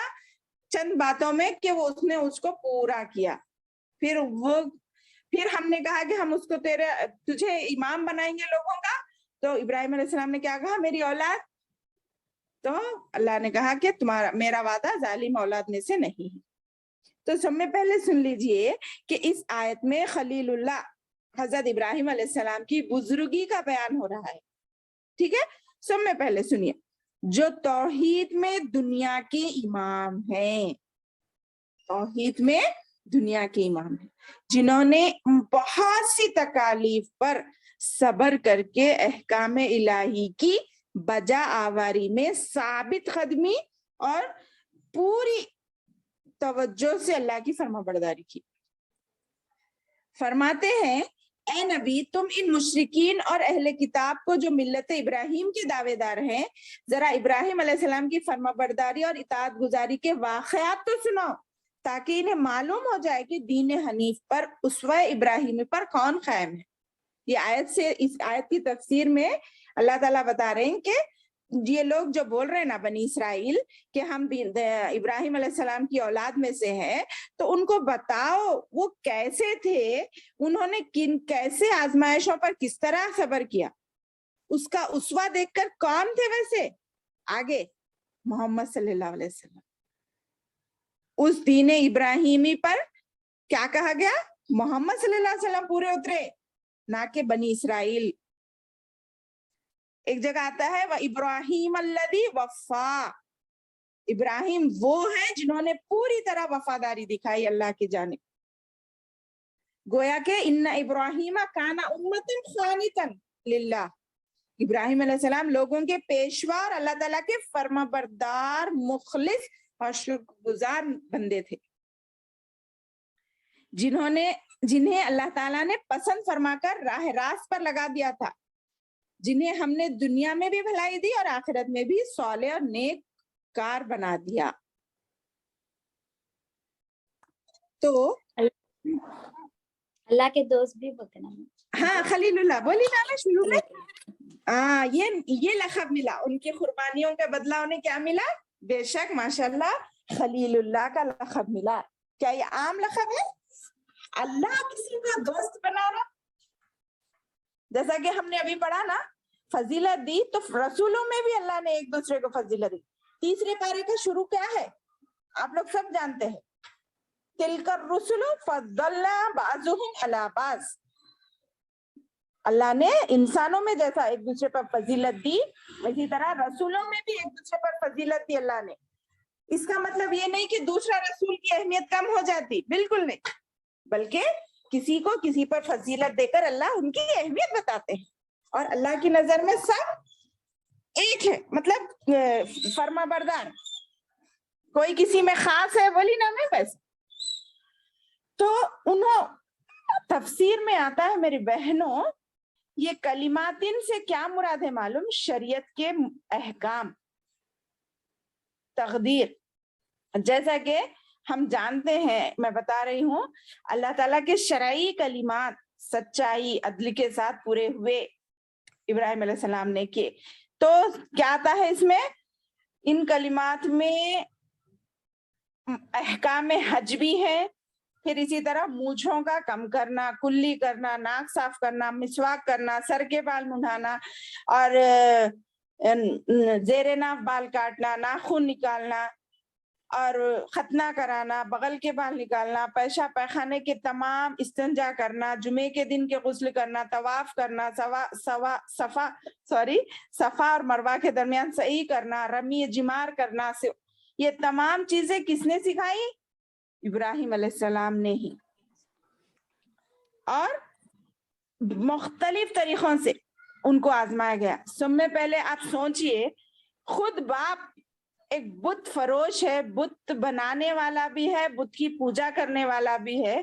چند باتوں میں کہ وہ اس نے اس کو پورا کیا۔ پھر ہم نے کہا کہ ہم اس کو تجھے امام بنائیں گے لوگوں کا، تو ابراہیم علیہ السلام نے کیا کہا؟ میری اولاد، تو اللہ نے کہا کہ میرا وعدہ ظالم اولاد میں سے نہیں ہے۔ تو سب میں پہلے سن لیجئے کہ اس آیت میں خلیل اللہ حضرت ابراہیم علیہ السلام کی بزرگی کا بیان ہو رہا ہے، ٹھیک ہے؟ سب میں پہلے سنیے، جو توحید میں دنیا کے امام ہیں، توحید میں دنیا کے امام ہیں، جنہوں نے بہت سی تکالیف پر صبر کر کے احکام الہی کی بجا آوری میں ثابت قدمی اور پوری توجہ سے اللہ کی فرما برداری کی۔ فرماتے ہیں اے نبی تم ان مشرکین اور اہل کتاب کو جو ملت ابراہیم کے دعوے دار ہیں ذرا ابراہیم علیہ السلام کی فرما برداری اور اطاعت گزاری کے واقعات تو سناؤ تاکہ انہیں معلوم ہو جائے کہ دین حنیف پر اسوہ ابراہیمی پر کون قائم ہے. یہ آیت سے اس آیت کی تفسیر میں اللہ تعالیٰ بتا رہے ہیں کہ یہ لوگ جو بول رہے ہیں نا بنی اسرائیل کہ ہم ابراہیم علیہ السلام کی اولاد میں سے ہیں تو ان کو بتاؤ وہ کیسے تھے, انہوں نے کیسے آزمائشوں پر کس طرح صبر کیا, اس کا اسوہ دیکھ کر کون تھے ویسے. آگے محمد صلی اللہ علیہ وسلم, اس دین ابراہیمی پر کیا کہا گیا, محمد صلی اللہ علیہ وسلم پورے اترے نہ کہ بنی اسرائیل. ایک جگہ آتا ہے وَإِبْرَاهِيمَ الَّذِي وَفَّا, ابراہیم وہ ہیں جنہوں نے پوری طرح وفاداری دکھائی اللہ کی جانب. گویا کہ ان ابراہیم کان امۃ قانتاً للہ, ابراہیم علیہ السلام لوگوں کے پیشوا اور اللہ تعالیٰ کے فرما بردار مخلص اور شکر گزار بندے تھے, جنہیں اللہ تعالیٰ نے پسند فرما کر راہ راست پر لگا دیا تھا, جنہیں ہم نے دنیا میں بھی بھلائی دی اور آخرت میں بھی صالح اور نیک کار بنا دیا. تو اللہ کے دوست بھی بولتے نا. ہاں خلیل اللہ بولی نا میں شروع میں, یہ لقب ملا ان کی قربانیوں کا بدلہ انہیں کیا ملا, بے شک ماشاءاللہ خلیل اللہ کا لقب ملا. کیا یہ عام لقب ہے؟ اللہ کسی کا دوست بنا رہا, جیسا کہ ہم نے ابھی پڑھا نا فضیلت دی تو رسولوں میں بھی اللہ نے ایک دوسرے کو فضیلت دی. تیسرے پارے کا شروع کیا ہے آپ لوگ سب جانتے ہیں, تلک الرسل فضلنا بعضهم علی بعض. اللہ نے انسانوں میں جیسا ایک دوسرے پر فضیلت دی اسی طرح رسولوں میں بھی ایک دوسرے پر فضیلت دی اللہ نے. اس کا مطلب یہ نہیں کہ دوسرا رسول کی اہمیت کم ہو جاتی, بالکل نہیں, بلکہ کسی کو کسی پر فضیلت دے کر اللہ ان کی اہمیت بتاتے ہیں. اور اللہ کی نظر میں سب ایک ہے, مطلب فرما بردار, کوئی کسی میں خاص ہے بولی نا میں بس. تو انہوں تفسیر میں آتا ہے میری بہنوں, یہ کلماتن سے کیا مراد ہے معلوم, شریعت کے احکام, تقدیر. جیسا کہ ہم جانتے ہیں, میں بتا رہی ہوں, اللہ تعالیٰ کے شرعی کلمات سچائی عدل کے ساتھ پورے ہوئے ابراہیم علیہ السلام نے کیے. تو کیا آتا ہے اس میں, ان کلمات میں احکام حج بھی ہے, پھر اسی طرح مونچھوں کا کم کرنا, کلی کرنا, ناک صاف کرنا, مسواک کرنا, سر کے بال منڈانا اور زیر ناف بال کاٹنا, ناخن نکالنا اور ختنہ کرانا, بغل کے بال نکالنا, پیشاب پیخانے کے تمام استنجا کرنا, جمعے کے دن کے غسل کرنا, طواف کرنا, صفا اور مروہ کے درمیان سعی کرنا, رمی جمار کرنا, یہ تمام چیزیں کس نے سکھائی, ابراہیم علیہ السلام نے ہی. اور مختلف طریقوں سے ان کو آزمایا گیا. سب میں پہلے آپ سوچئے, خود باپ ایک بت فروش ہے, بت بنانے والا بھی ہے, بت کی پوجا کرنے والا بھی ہے,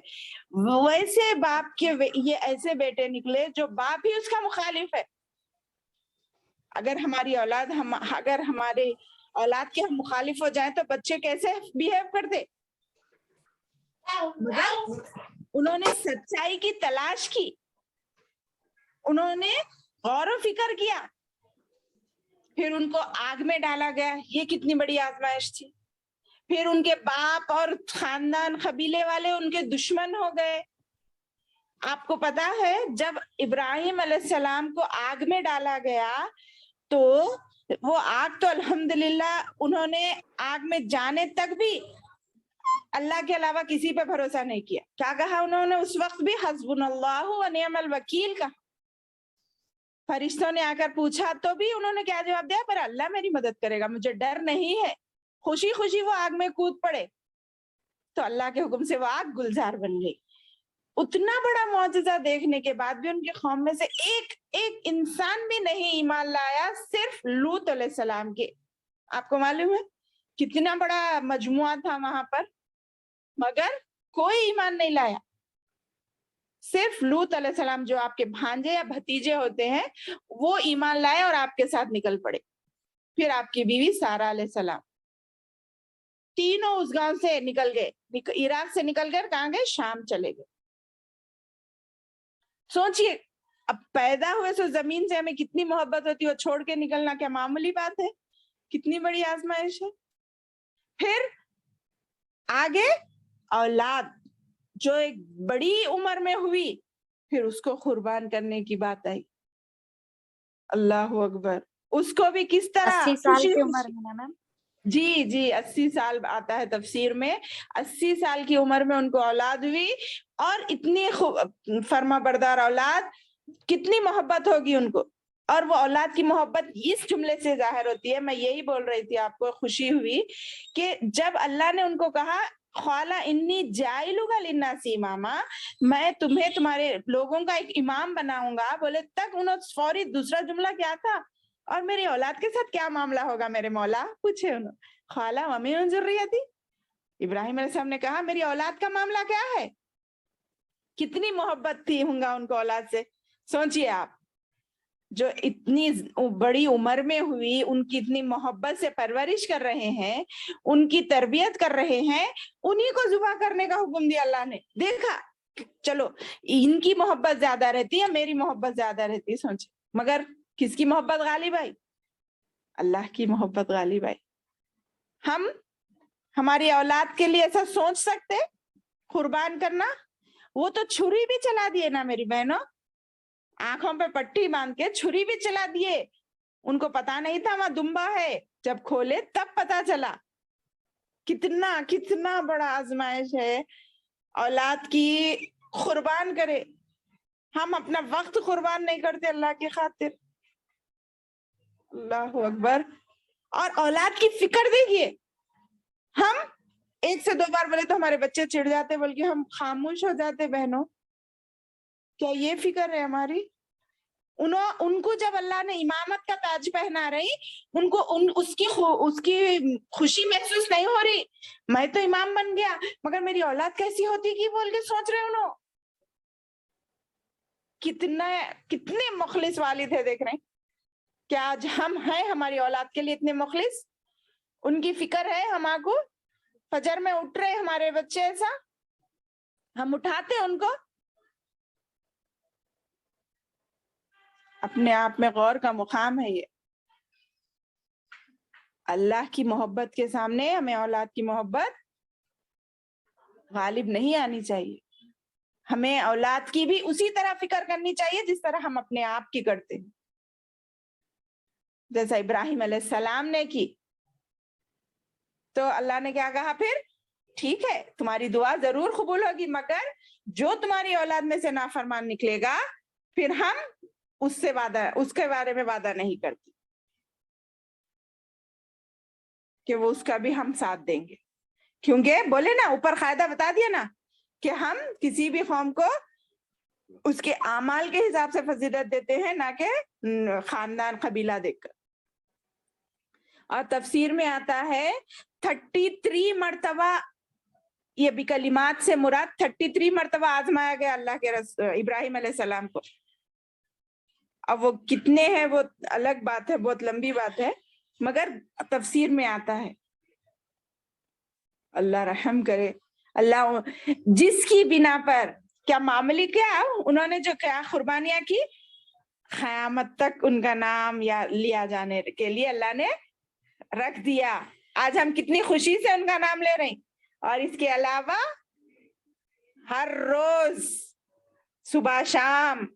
ویسے باپ کے یہ ایسے بیٹے نکلے جو باپ ہی اس کا مخالف ہے. اگر ہماری اولاد اگر ہمارے اولاد کے ہم مخالف ہو جائیں تو بچے کیسے بیہیو کرتے, انہوں نے سچائی کی تلاش کی, انہوں نے غور و فکر کیا, پھر ان کو آگ میں ڈالا گیا. یہ کتنی بڑی آزمائش تھی. پھر ان کے باپ اور خاندان قبیلے والے ان کے دشمن ہو گئے. آپ کو پتا ہے جب ابراہیم علیہ السلام کو آگ میں ڈالا گیا تو وہ آگ تو الحمدللہ انہوں نے آگ میں جانے تک بھی اللہ کے علاوہ کسی پہ بھروسہ نہیں کیا. کیا کہا انہوں نے اس وقت بھی, حسبنا اللہ و نعم الوکیل کا. فرشتوں نے آ کر پوچھا تو بھی انہوں نے کیا جواب دیا, پر اللہ میری مدد کرے گا, مجھے ڈر نہیں ہے. خوشی خوشی وہ آگ میں کود پڑے تو اللہ کے حکم سے وہ آگ گلزار بن گئی. اتنا بڑا معجزہ دیکھنے کے بعد بھی ان کی قوم میں سے ایک انسان بھی نہیں ایمان لایا, صرف لوط علیہ السلام کے. آپ کو معلوم ہے کتنا بڑا مجموعہ تھا وہاں پر, مگر کوئی ایمان نہیں لایا. صرف لوط علیہ السلام جو آپ کے بھانجے یا بھتیجے ہوتے ہیں وہ ایمان لائے اور آپ کے ساتھ نکل پڑے. پھر آپ کی بیوی سارہ علیہ السلام تینوں اس گاؤں سے نکل گئے, عراق سے نکل کر کہاں گئے؟ شام چلے گئے. سوچئے اب پیدا ہوئے سو زمین سے ہمیں کتنی محبت ہوتی ہے, وہ چھوڑ کے نکلنا کیا معمولی بات ہے؟ کتنی بڑی آزمائش ہے. پھر آگے اولاد جو ایک بڑی عمر میں ہوئی, پھر اس کو قربان کرنے کی بات آئی. اللہ اکبر. اس کو بھی کس طرح 80 سال کی عمر میں نا میم. جی 80 سال آتا ہے تفسیر میں, 80 سال کی عمر میں ان کو اولاد ہوئی, اور اتنی فرما بردار اولاد, کتنی محبت ہوگی ان کو. اور وہ اولاد کی محبت اس جملے سے ظاہر ہوتی ہے. میں یہی بول رہی تھی, آپ کو خوشی ہوئی کہ جب اللہ نے ان کو کہا قال انی جاعلک للناس اماما, میں تمہیں تمہارے لوگوں کا ایک امام بناؤں گا, بولے تک انہوں فوری دوسرا جملہ کیا تھا, اور میری اولاد کے ساتھ کیا معاملہ ہوگا میرے مولا, پوچھے انہوں. قال ومن ذریتی, ابراہیم علیہ السلام نے کہا میری اولاد کا معاملہ کیا ہے. کتنی محبت تھی ہوں گا ان کو اولاد سے. سوچئے آپ, جو اتنی بڑی عمر میں ہوئی, ان کی اتنی محبت سے پرورش کر رہے ہیں, ان کی تربیت کر رہے ہیں, انہی کو ذبح کرنے کا حکم دیا اللہ نے. دیکھا چلو ان کی محبت زیادہ رہتی ہے, میری محبت زیادہ رہتی ہے. سوچے مگر کس کی محبت غالب آئی؟ اللہ کی محبت غالب آئی. ہم ہماری اولاد کے لیے ایسا سوچ سکتے قربان کرنا؟ وہ تو چھری بھی چلا دیے نا میری بہنوں, آنکھوں پہ پٹی باندھ کے چھری بھی چلا دیے. ان کو پتا نہیں تھا وہاں دمبا ہے, جب کھولے تب پتا چلا. کتنا بڑا آزمائش ہے. اولاد کی قربان کرے, ہم اپنا وقت قربان نہیں کرتے اللہ کی خاطر. اللہ اکبر. اور اولاد کی فکر دیکھیے, ہم ایک سے 2 بار بولے تو ہمارے بچے چڑ جاتے, بلکہ ہم خاموش ہو جاتے. بہنوں کیا یہ فکر ہے ہماری؟ ان کو جب اللہ نے امامت کا تاج پہنا رہی, ان کو اس کی خوشی محسوس نہیں ہو رہی, میں تو امام بن گیا مگر میری اولاد کیسی ہوتی کی بول کے سوچ رہے انہوں. کتنے مخلص والد ہے, دیکھ رہے ہیں کیا آج ہم ہیں ہماری اولاد کے لیے اتنے مخلص؟ ان کی فکر ہے ہم کو. فجر میں اٹھ رہے ہمارے بچے, ایسا ہم اٹھاتے ان کو. اپنے آپ میں غور کا مقام ہے یہ. اللہ کی محبت کے سامنے ہمیں اولاد کی محبت غالب نہیں آنی چاہیے. ہمیں اولاد کی بھی اسی طرح فکر کرنی چاہیے جس طرح ہم اپنے آپ کی کرتے ہیں. جیسا ابراہیم علیہ السلام نے کی, تو اللہ نے کیا کہا پھر؟ ٹھیک ہے تمہاری دعا ضرور قبول ہوگی, مگر جو تمہاری اولاد میں سے نافرمان نکلے گا پھر ہم اس کے بارے میں وعدہ نہیں کرتے کہ وہ اس کا بھی ہم ساتھ دیں گے. کیونکہ بولے نا, اوپر قاعدہ بتا دیا نا کہ ہم کسی بھی قوم کو اس کے اعمال کے حساب سے فضیلت دیتے ہیں, نہ کہ خاندان قبیلہ دیکھ کر. اور تفسیر میں آتا ہے 33 مرتبہ, یہ بھی کلمات سے مراد 33 مرتبہ آزمایا گیا اللہ کے ابراہیم علیہ السلام کو. اب وہ کتنے ہیں وہ الگ بات ہے, بہت لمبی بات ہے, مگر تفسیر میں آتا ہے. اللہ رحم کرے. اللہ جس کی بنا پر کیا معاملے کیا انہوں نے جو کیا قربانیاں کی, قیامت تک ان کا نام یا لیا جانے کے لیے اللہ نے رکھ دیا. آج ہم کتنی خوشی سے ان کا نام لے رہے ہیں. اور اس کے علاوہ ہر روز صبح شام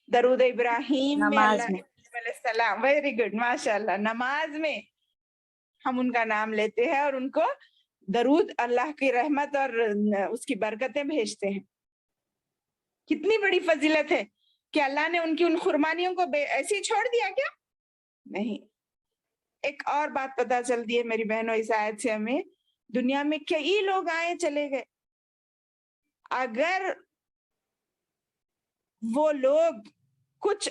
درود ابراہیم میں نماز اللہ میں. علیہ السلام, ویری گڈ ماشاء اللہ, نماز میں ہم ان کا نام لیتے ہیں اور ان کو درود, اللہ کی رحمت اور اس کی برکتیں بھیجتے ہیں. کتنی بڑی فضیلت ہے کہ اللہ نے ان کی ان قربانیوں کو ایسے ہی چھوڑ دیا کیا؟ نہیں. ایک اور بات پتہ چلتی ہے میری بہنوں اس آیت سے ہمیں, دنیا میں کئی لوگ آئے چلے گئے, اگر وہ لوگ کچھ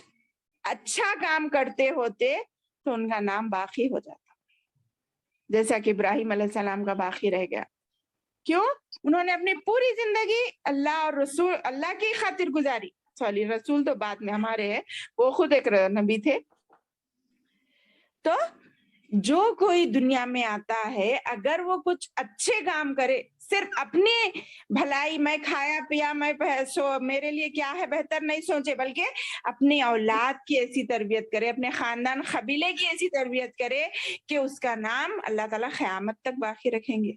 اچھا کام کرتے ہوتے تو ان کا نام باقی ہو جاتا, جیسا کہ ابراہیم علیہ السلام کا باقی رہ گیا. کیوں؟ انہوں نے اپنی پوری زندگی اللہ اور رسول اللہ کی خاطر گزاری. سوری رسول تو بعد میں ہمارے ہے, وہ خود ایک نبی تھے. تو جو کوئی دنیا میں آتا ہے اگر وہ کچھ اچھے کام کرے, صرف اپنی بھلائی, میں کھایا پیا, میں میرے لیے کیا ہے بہتر نہیں سوچے, بلکہ اپنی اولاد کی ایسی تربیت کرے, اپنے خاندان قبیلے کی ایسی تربیت کرے کہ اس کا نام اللہ تعالیٰ قیامت تک باقی رکھیں گے.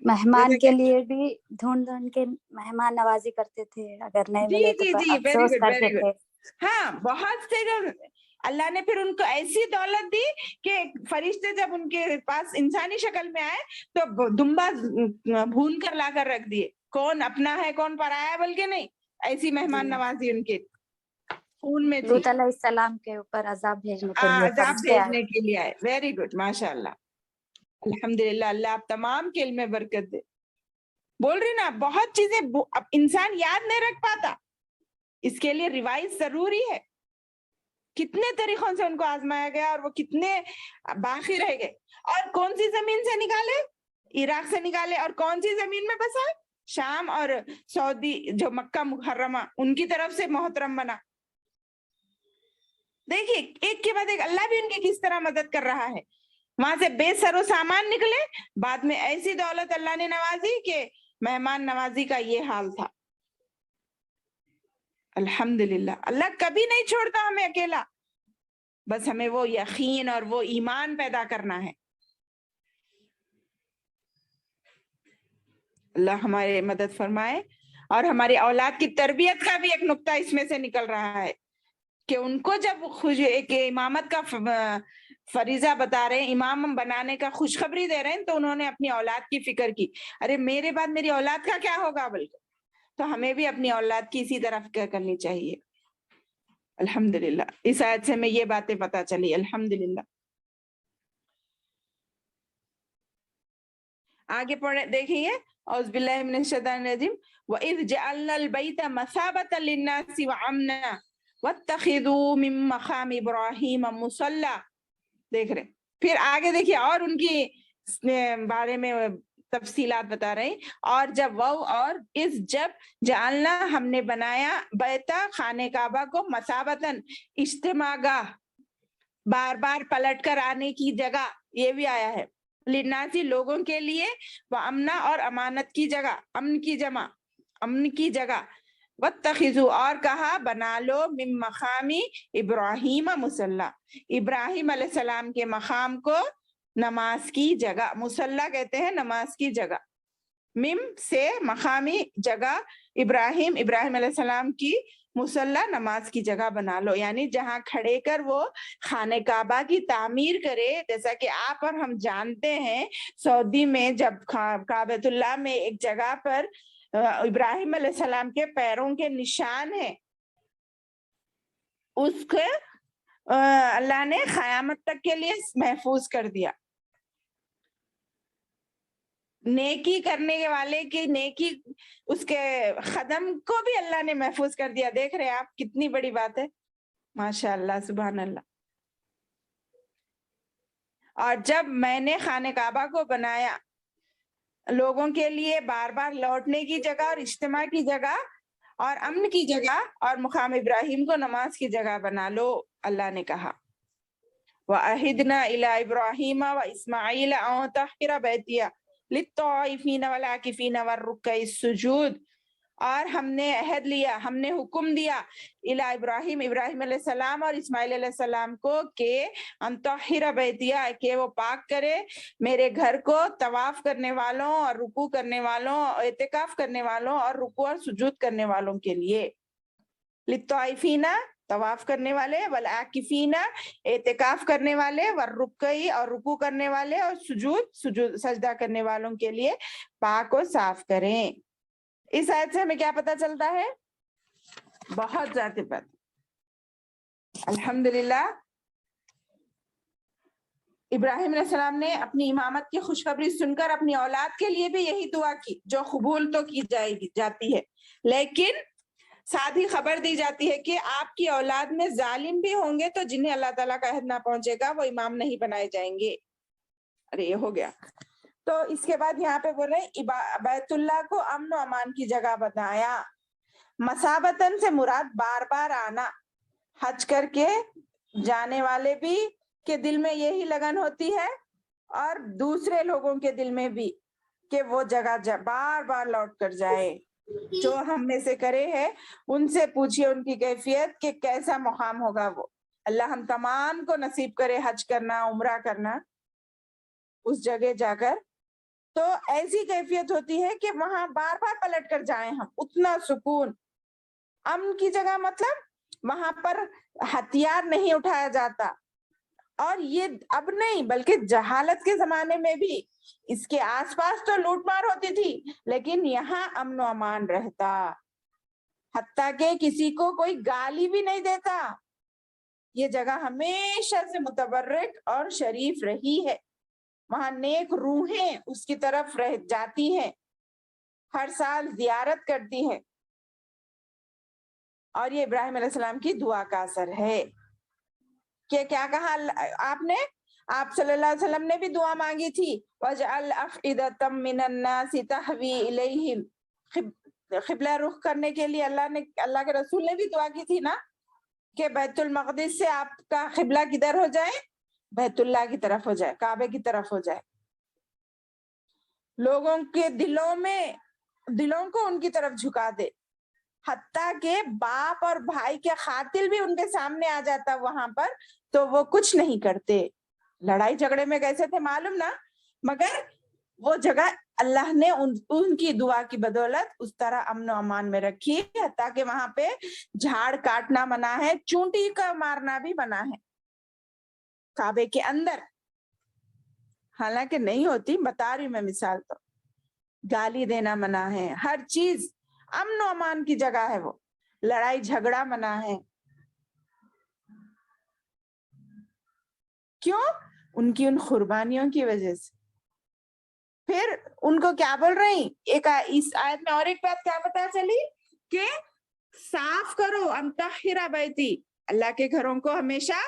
مہمان کے لیے بھی ڈھونڈ کے مہمان نوازی کرتے تھے, اگر نہیں جی ملے جی تو جی, ویری افسوس گڈ کرتے ویری تھے. گڈ. ہاں بہت سے اللہ نے پھر ان کو ایسی دولت دی کہ فرشتے جب ان کے پاس انسانی شکل میں آئے تو دمبا بھون کر لا کر رکھ دیے, کون اپنا ہے کون پرایا ہے بلکہ نہیں, ایسی مہمان نوازی ان کے خون میں تھی. لوط علیہ السلام کے اوپر عذاب بھیجنے کے لیے عذاب فرشتے آئے. بھیجنے کے لیے آئے. ویری گڈ, ماشاء اللہ, الحمدللہ. اللہ آپ تمام کے علم میں برکت دے. بول رہی نا, بہت چیزیں اب انسان یاد نہیں رکھ پاتا, اس کے لیے ریوائز ضروری ہے. کتنے طریقوں سے ان کو آزمایا گیا اور وہ کتنے باقی رہ گئے. اور کون سی زمین سے نکالے؟ عراق سے نکالے. اور کون سی زمین میں بسا؟ شام اور سعودی, جو مکہ مکرمہ, ان کی طرف سے محترم بنا. دیکھیے ایک کے بعد ایک اللہ بھی ان کی کس طرح مدد کر رہا ہے. وہاں سے بے سر و سامان نکلے, بعد میں ایسی دولت اللہ نے نوازی کہ مہمان نوازی کا یہ حال تھا. الحمدللہ, اللہ کبھی نہیں چھوڑتا ہمیں اکیلا, بس ہمیں وہ یقین اور وہ ایمان پیدا کرنا ہے. اللہ ہمارے مدد فرمائے. اور ہماری اولاد کی تربیت کا بھی ایک نقطہ اس میں سے نکل رہا ہے کہ ان کو جب ایک امامت کا فریضہ بتا رہے ہیں, امام بنانے کا خوشخبری دے رہے ہیں, تو انہوں نے اپنی اولاد کی فکر کی. ارے میرے بعد میری اولاد کا کیا ہوگا, بلکہ تو ہمیں بھی اپنی اولاد کی اسی طرح فکر کرنی چاہیے. الحمدللہ, اس آیت سے ہمیں یہ باتیں پتہ چلی. الحمدللہ. آگے پڑھے دیکھیے, اعوذ باللہ من الشیطان الرجیم. وَإِذْ جَعَلْنَا الْبَيْتَ مَثَابَةً لِلنَّاسِ وَأَمْنًا وَاتَّخِذُوا مِن مَّقَامِ إِبْرَاهِيمَ مُصَلًّى. دیکھ رہے, پھر آگے دیکھیے اور ان کی بارے میں تفصیلات بتا رہے ہیں. اور جب وہ اور اس جب جعلنا ہم نے بنایا بیتا خانہ کعبہ کو مثابتاً اجتماع گاہ, بار بار پلٹ کر آنے کی جگہ, یہ بھی آیا ہے. لناسی لوگوں کے لیے, وہ امنا اور امانت کی جگہ, امن کی جمع امن کی جگہ. واتخذوا اور کہا بنا لو من مقامی ابراہیم مصلی, ابراہیم علیہ السلام کے مقام کو نماز کی جگہ. مصلی کہتے ہیں نماز کی جگہ. مم سے مقامی جگہ, ابراہیم علیہ السلام کی مصلی نماز کی جگہ بنا لو, یعنی جہاں کھڑے کر وہ خانہ کعبہ کی تعمیر کرے. جیسا کہ آپ اور ہم جانتے ہیں, سعودی میں جب کعبۃ اللہ میں ایک جگہ پر ابراہیم علیہ السلام کے پیروں کے نشان ہیں, اس کو اللہ نے قیامت تک کے لیے محفوظ کر دیا. نیکی کرنے والے کی نیکی, اس کے قدم کو بھی اللہ نے محفوظ کر دیا. دیکھ رہے آپ کتنی بڑی بات ہے, ماشاء اللہ, سبحان اللہ. اور جب میں نے خانہ کعبہ کو بنایا لوگوں کے لیے بار بار لوٹنے کی جگہ اور اجتماع کی جگہ اور امن کی جگہ, اور مقام ابراہیم کو نماز کی جگہ بنا لو, اللہ نے کہا. وَأَهِدْنَا إِلَىٰ إِبْرَاهِيمَ وَإِسْمَاعِيلَ أَن طَهِّرَ بَيْتِيَ لِلطَّائِفِينَ وَالْعَاكِفِينَ وَالرُّكَّعِ السُّجُودِ. اور ہم نے عہد لیا, ہم نے حکم دیا الی ابراہیم علیہ السلام اور اسماعیل علیہ السلام کو کہ ان طہر بیتیا, کہ وہ پاک کرے میرے گھر کو طواف کرنے والوں اور رکوع کرنے والوں, اعتکاف کرنے والوں اور رکوع اور سجود کرنے والوں کے لیے. للطائفین طواف کرنے والے, والعاکفین اعتکاف کرنے والے, والرکعی اور رکوع کرنے والے, اور سجود سجدہ کرنے والوں کے لیے پاک و صاف کریں. اس آیت سے ہمیں کیا پتہ چلتا ہے؟ بہت زیادہ بات. الحمدللہ ابراہیم علیہ السلام نے اپنی امامت کی خوشخبری سن کر اپنی اولاد کے لیے بھی یہی دعا کی, جو قبول تو کی جاتی ہے, لیکن ساتھ ہی خبر دی جاتی ہے کہ آپ کی اولاد میں ظالم بھی ہوں گے تو جنہیں اللہ تعالیٰ کا عہد نہ پہنچے گا وہ امام نہیں بنائے جائیں گے. ارے یہ ہو گیا. تو اس کے بعد یہاں پہ بول رہے ہیں بیت اللہ کو امن و امان کی جگہ بنایا. مسابتن سے مراد بار بار آنا. حج کر کے جانے والے بھی کے دل میں یہی لگن ہوتی ہے اور دوسرے لوگوں کے دل میں بھی کہ وہ جگہ بار بار لوٹ کر جائے. جو ہم میں سے کرے ہیں ان سے پوچھئے ان کی کیفیت کہ کیسا مقام ہوگا وہ. اللہ ہم تمام کو نصیب کرے حج کرنا, عمرہ کرنا اس جگہ جا کر. تو ایسی کیفیت ہوتی ہے کہ وہاں بار بار پلٹ کر جائیں ہم. اتنا سکون. امن کی جگہ مطلب وہاں پر ہتھیار نہیں اٹھایا جاتا, اور یہ اب نہیں بلکہ جہالت کے زمانے میں بھی اس کے آس پاس تو لوٹ مار ہوتی تھی, لیکن یہاں امن و امان رہتا, حتیٰ کہ کسی کو کوئی گالی بھی نہیں دیتا. یہ جگہ ہمیشہ سے متبرک اور شریف رہی ہے. وہاں نیک روحیں اس کی طرف رہ جاتی ہیں, ہر سال زیارت کرتی ہیں, اور یہ ابراہیم علیہ السلام کی دعا کا اثر ہے. کہ کیا کہا آپ نے, آپ صلی اللہ علیہ وسلم نے بھی دعا مانگی تھی, وَاجْعَلْ أَفْئِدَةً مِّنَ النَّاسِ تَهْوِي إِلَيْهِمْ. قبلہ رخ کرنے کے لیے اللہ کے رسول نے بھی دعا کی تھی نا کہ بیت المقدس سے آپ کا قبلہ کدھر ہو جائے, بیت اللہ کی طرف ہو جائے, کعبے کی طرف ہو جائے. لوگوں کے دلوں کو ان کی طرف جھکا دے, حتیٰ کہ باپ اور بھائی کے قاتل بھی ان کے سامنے آ جاتا وہاں پر تو وہ کچھ نہیں کرتے. لڑائی جھگڑے میں کیسے تھے معلوم نا, مگر وہ جگہ اللہ نے ان کی دعا کی بدولت اس طرح امن و امان میں رکھی, حتیٰ کہ وہاں پہ جھاڑ کاٹنا منع ہے, چونٹی کا مارنا بھی منع ہے کعبے کے اندر. حالانکہ نہیں ہوتی, بتا رہی میں مثال. تو گالی دینا منع ہے, ہر چیز امن و امان کی جگہ ہے. وہ لڑائی جھگڑا منع ہے. کیوں؟ ان کی ان قربانیوں کی وجہ سے. پھر ان کو کیا بول رہی, ایک اس آیت میں اور ایک بات کیا پتا چلی کہ صاف کرو, انطہر بیتی, اللہ کے گھروں کو ہمیشہ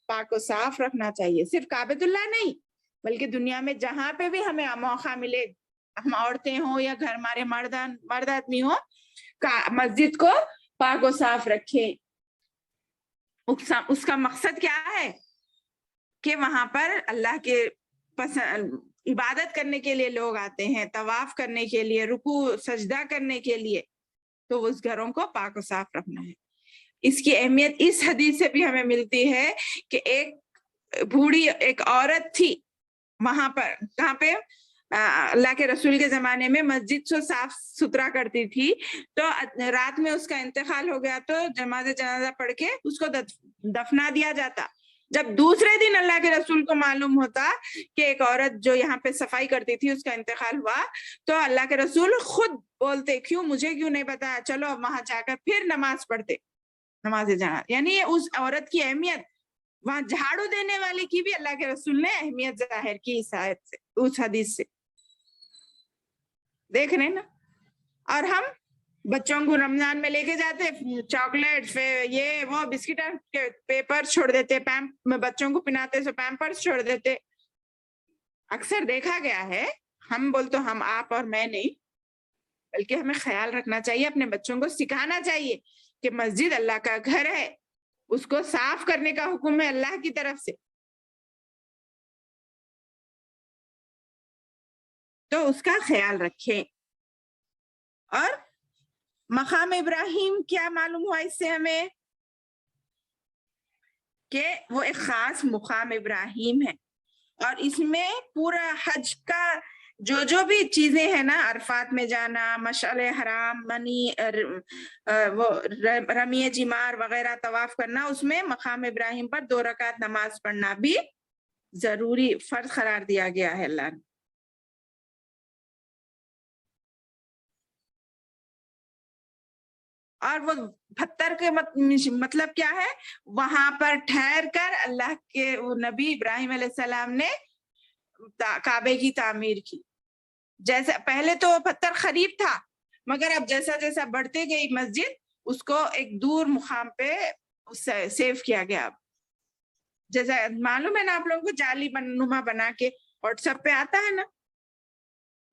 پاک و صاف رکھنا چاہیے. صرف کعبۃ اللہ نہیں بلکہ دنیا میں جہاں پہ بھی ہمیں موقع ملے, ہم عورتیں ہوں یا گھر ہمارے مرد آدمی ہوں, مسجد کو پاک و صاف رکھے. اس کا مقصد کیا ہے کہ وہاں پر اللہ کے عبادت کرنے کے لیے لوگ آتے ہیں, طواف کرنے کے لیے, رکوع سجدہ کرنے کے لیے, تو اس گھروں کو پاک و صاف رکھنا ہے. اس کی اہمیت اس حدیث سے بھی ہمیں ملتی ہے کہ ایک بوڑھی ایک عورت تھی وہاں پر, کہاں پہ, اللہ کے رسول کے زمانے میں مسجد کو صاف ستھرا کرتی تھی. تو رات میں اس کا انتقال ہو گیا تو جنازہ پڑھ کے اس کو دفنا دیا جاتا. جب دوسرے دن اللہ کے رسول کو معلوم ہوتا کہ ایک عورت جو یہاں پہ صفائی کرتی تھی اس کا انتقال ہوا, تو اللہ کے رسول خود بولتے, مجھے کیوں نہیں بتایا, چلو اب وہاں جا کر پھر نماز پڑھتے, نماز جنازہ. یعنی اس عورت کی اہمیت, وہاں جھاڑو دینے والے کی بھی اللہ کے رسول نے اہمیت ظاہر کی اس آیت سے, اس حدیث سے. دیکھ رہے نا. اور ہم بچوں کو رمضان میں لے کے جاتے چاکلیٹ, یہ وہ بسکٹ پیپر چھوڑ دیتے, بچوں کو پناتے سو پیمپرز چھوڑ دیتے. اکثر دیکھا گیا ہے, ہم بولتے ہم آپ اور میں نہیں, بلکہ ہمیں خیال رکھنا چاہیے, اپنے بچوں کو سکھانا چاہیے کہ مسجد اللہ کا گھر ہے, اس کو صاف کرنے کا حکم ہے اللہ کی طرف سے. تو اس کا خیال رکھیں. اور مقام ابراہیم کیا معلوم ہوا اس سے ہمیں کہ وہ ایک خاص مقام ابراہیم ہے, اور اس میں پورا حج کا جو بھی چیزیں ہیں نا, عرفات میں جانا, مشعل حرام, وہ رمی جمار وغیرہ, طواف کرنا, اس میں مقام ابراہیم پر 2 رکعت نماز پڑھنا بھی ضروری فرض قرار دیا گیا ہے اللہ نے. اور وہ پتھر کے مطلب کیا ہے, وہاں پر ٹھہر کر اللہ کے نبی ابراہیم علیہ السلام نے کعبے کی تعمیر کی. جیسے پہلے تو پتھر قریب تھا, مگر اب جیسا جیسا بڑھتے گئی مسجد, اس کو ایک دور مقام پہ سیو کیا گیا. جیسا معلوم ہے نا آپ لوگوں کو, جالی نما بنا کے واٹس ایپ پہ آتا ہے نا,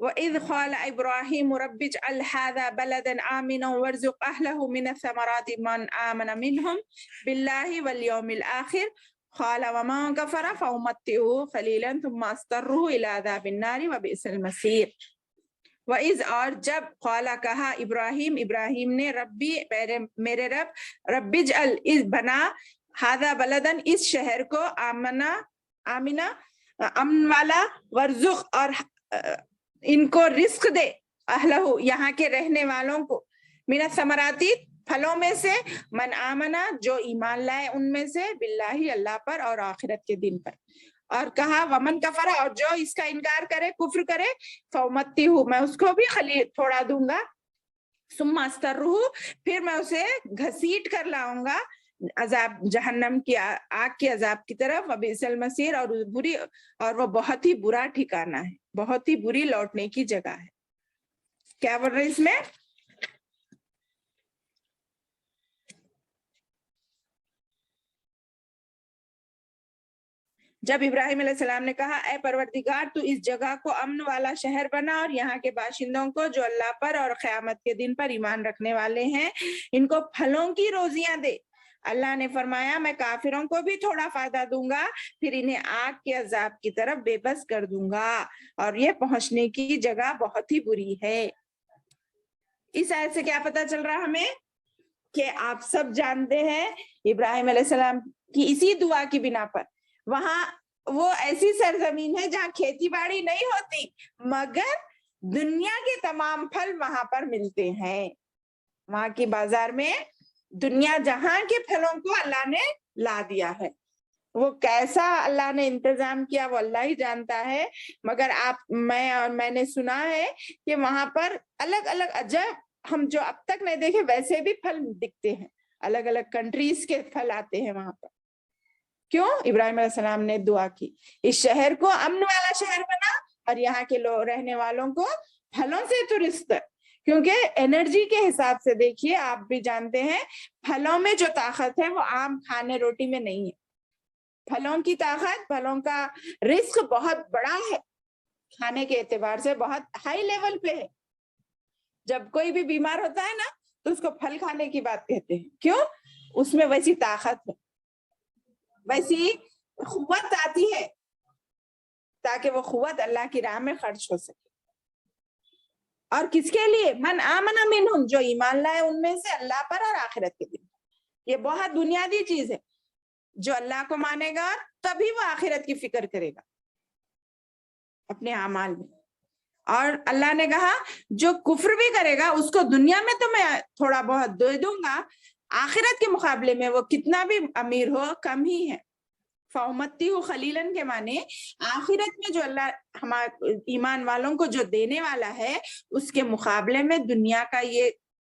وَإِذْ قَالَ إِبْرَاهِيمُ رَبِّ اجْعَلْ هَذَا بَلَدًا آمِنًا وَارْزُقْ أَهْلَهُ مِنَ الثَّمَرَاتِ مَنْ آمَنَ مِنْهُمْ بِاللَّهِ وَالْيَوْمِ الْآخِرِ قَالَ وَمَنْ كَفَرَ فَأُمَتِّعُهُ قَلِيلًا ثُمَّ أَضْطَرُّهُ إِلَى عَذَابِ النَّارِ وَبِئْسَ الْمَصِيرُ۔ وَإِذْ اور جب قال کہا ابراہیم نے ربی میرے رب رب اجعل بنا هذا بلدن اس شہر کو آمنا امن والا ورزق اور ان کو رزق دے اہلہ یہاں کے رہنے والوں کو من الثمراتی پھلوں میں سے من آمنا جو ایمان لائے ان میں سے باللہ اللہ پر اور آخرت کے دن پر، اور کہا ومن کفر اور جو اس کا انکار کرے کفر کرے فومتی ہوں میں اس کو بھی خلیل تھوڑا دوں گا، ثم استرہ پھر میں اسے گھسیٹ کر لاؤں گا عذاب جہنم کی آگ کے عذاب کی طرف، وبئس المصیر اور بری اور وہ بہت ہی برا ٹھکانہ ہے، بہت ہی بری لوٹنے کی جگہ ہے۔ کیا بول رہے اس میں؟ جب ابراہیم علیہ السلام نے کہا اے پروردگار تو اس جگہ کو امن والا شہر بنا اور یہاں کے باشندوں کو جو اللہ پر اور قیامت کے دن پر ایمان رکھنے والے ہیں ان کو پھلوں کی روزیاں دے، اللہ نے فرمایا میں کافروں کو بھی تھوڑا فائدہ دوں گا پھر انہیں آگ کے عذاب کی طرف بے بس کر دوں گا اور یہ پہنچنے کی جگہ بہت ہی بری ہے۔ اس آیت سے کیا پتہ چل رہا ہمیں کہ آپ سب جانتے ہیں ابراہیم علیہ السلام کی اسی دعا کی بنا پر وہاں وہ ایسی سرزمین ہے جہاں کھیتی باڑی نہیں ہوتی مگر دنیا کے تمام پھل وہاں پر ملتے ہیں، وہاں کی بازار میں دنیا جہاں کے پھلوں کو اللہ نے لا دیا ہے۔ وہ کیسا اللہ نے انتظام کیا وہ اللہ ہی جانتا ہے، مگر میں نے سنا ہے کہ وہاں پر الگ الگ عجب ہم جو اب تک نہیں دیکھے ویسے بھی پھل دکھتے ہیں، الگ الگ کنٹریز کے پھل آتے ہیں وہاں پر۔ کیوں؟ ابراہیم علیہ السلام نے دعا کی اس شہر کو امن والا شہر بنا اور یہاں کے لوگ رہنے والوں کو پھلوں سے تو رزق، کیونکہ انرجی کے حساب سے دیکھیے آپ بھی جانتے ہیں پھلوں میں جو طاقت ہے وہ عام کھانے روٹی میں نہیں ہے، پھلوں کی طاقت، پھلوں کا رزق بہت بڑا ہے، کھانے کے اعتبار سے بہت ہائی لیول پہ ہے۔ جب کوئی بھی بیمار ہوتا ہے نا تو اس کو پھل کھانے کی بات کہتے ہیں، کیوں؟ اس میں ویسی طاقت ہے، ویسی قوت آتی ہے تاکہ وہ قوت اللہ کی راہ میں خرچ ہو سکے۔ اور کس کے لیے؟ من آمن منہم جو ایمان لائے ان میں سے اللہ پر اور آخرت کے دن۔ یہ بہت بنیادی چیز ہے، جو اللہ کو مانے گا تبھی وہ آخرت کی فکر کرے گا اپنے اعمال میں۔ اور اللہ نے کہا جو کفر بھی کرے گا اس کو دنیا میں تو میں تھوڑا بہت دے دوں گا، آخرت کے مقابلے میں وہ کتنا بھی امیر ہو کم ہی ہے۔ فَأُمَتِّعُ خَلِيلًا کے معنی آخرت میں جو اللہ ہمارے ایمان والوں کو جو دینے والا ہے اس کے مقابلے میں دنیا کا یہ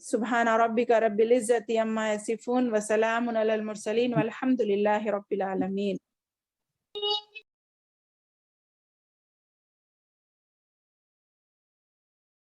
سبحان ربک رب العزت عما یصفون وسلام علی المرسلین والحمد للہ رب العالمین.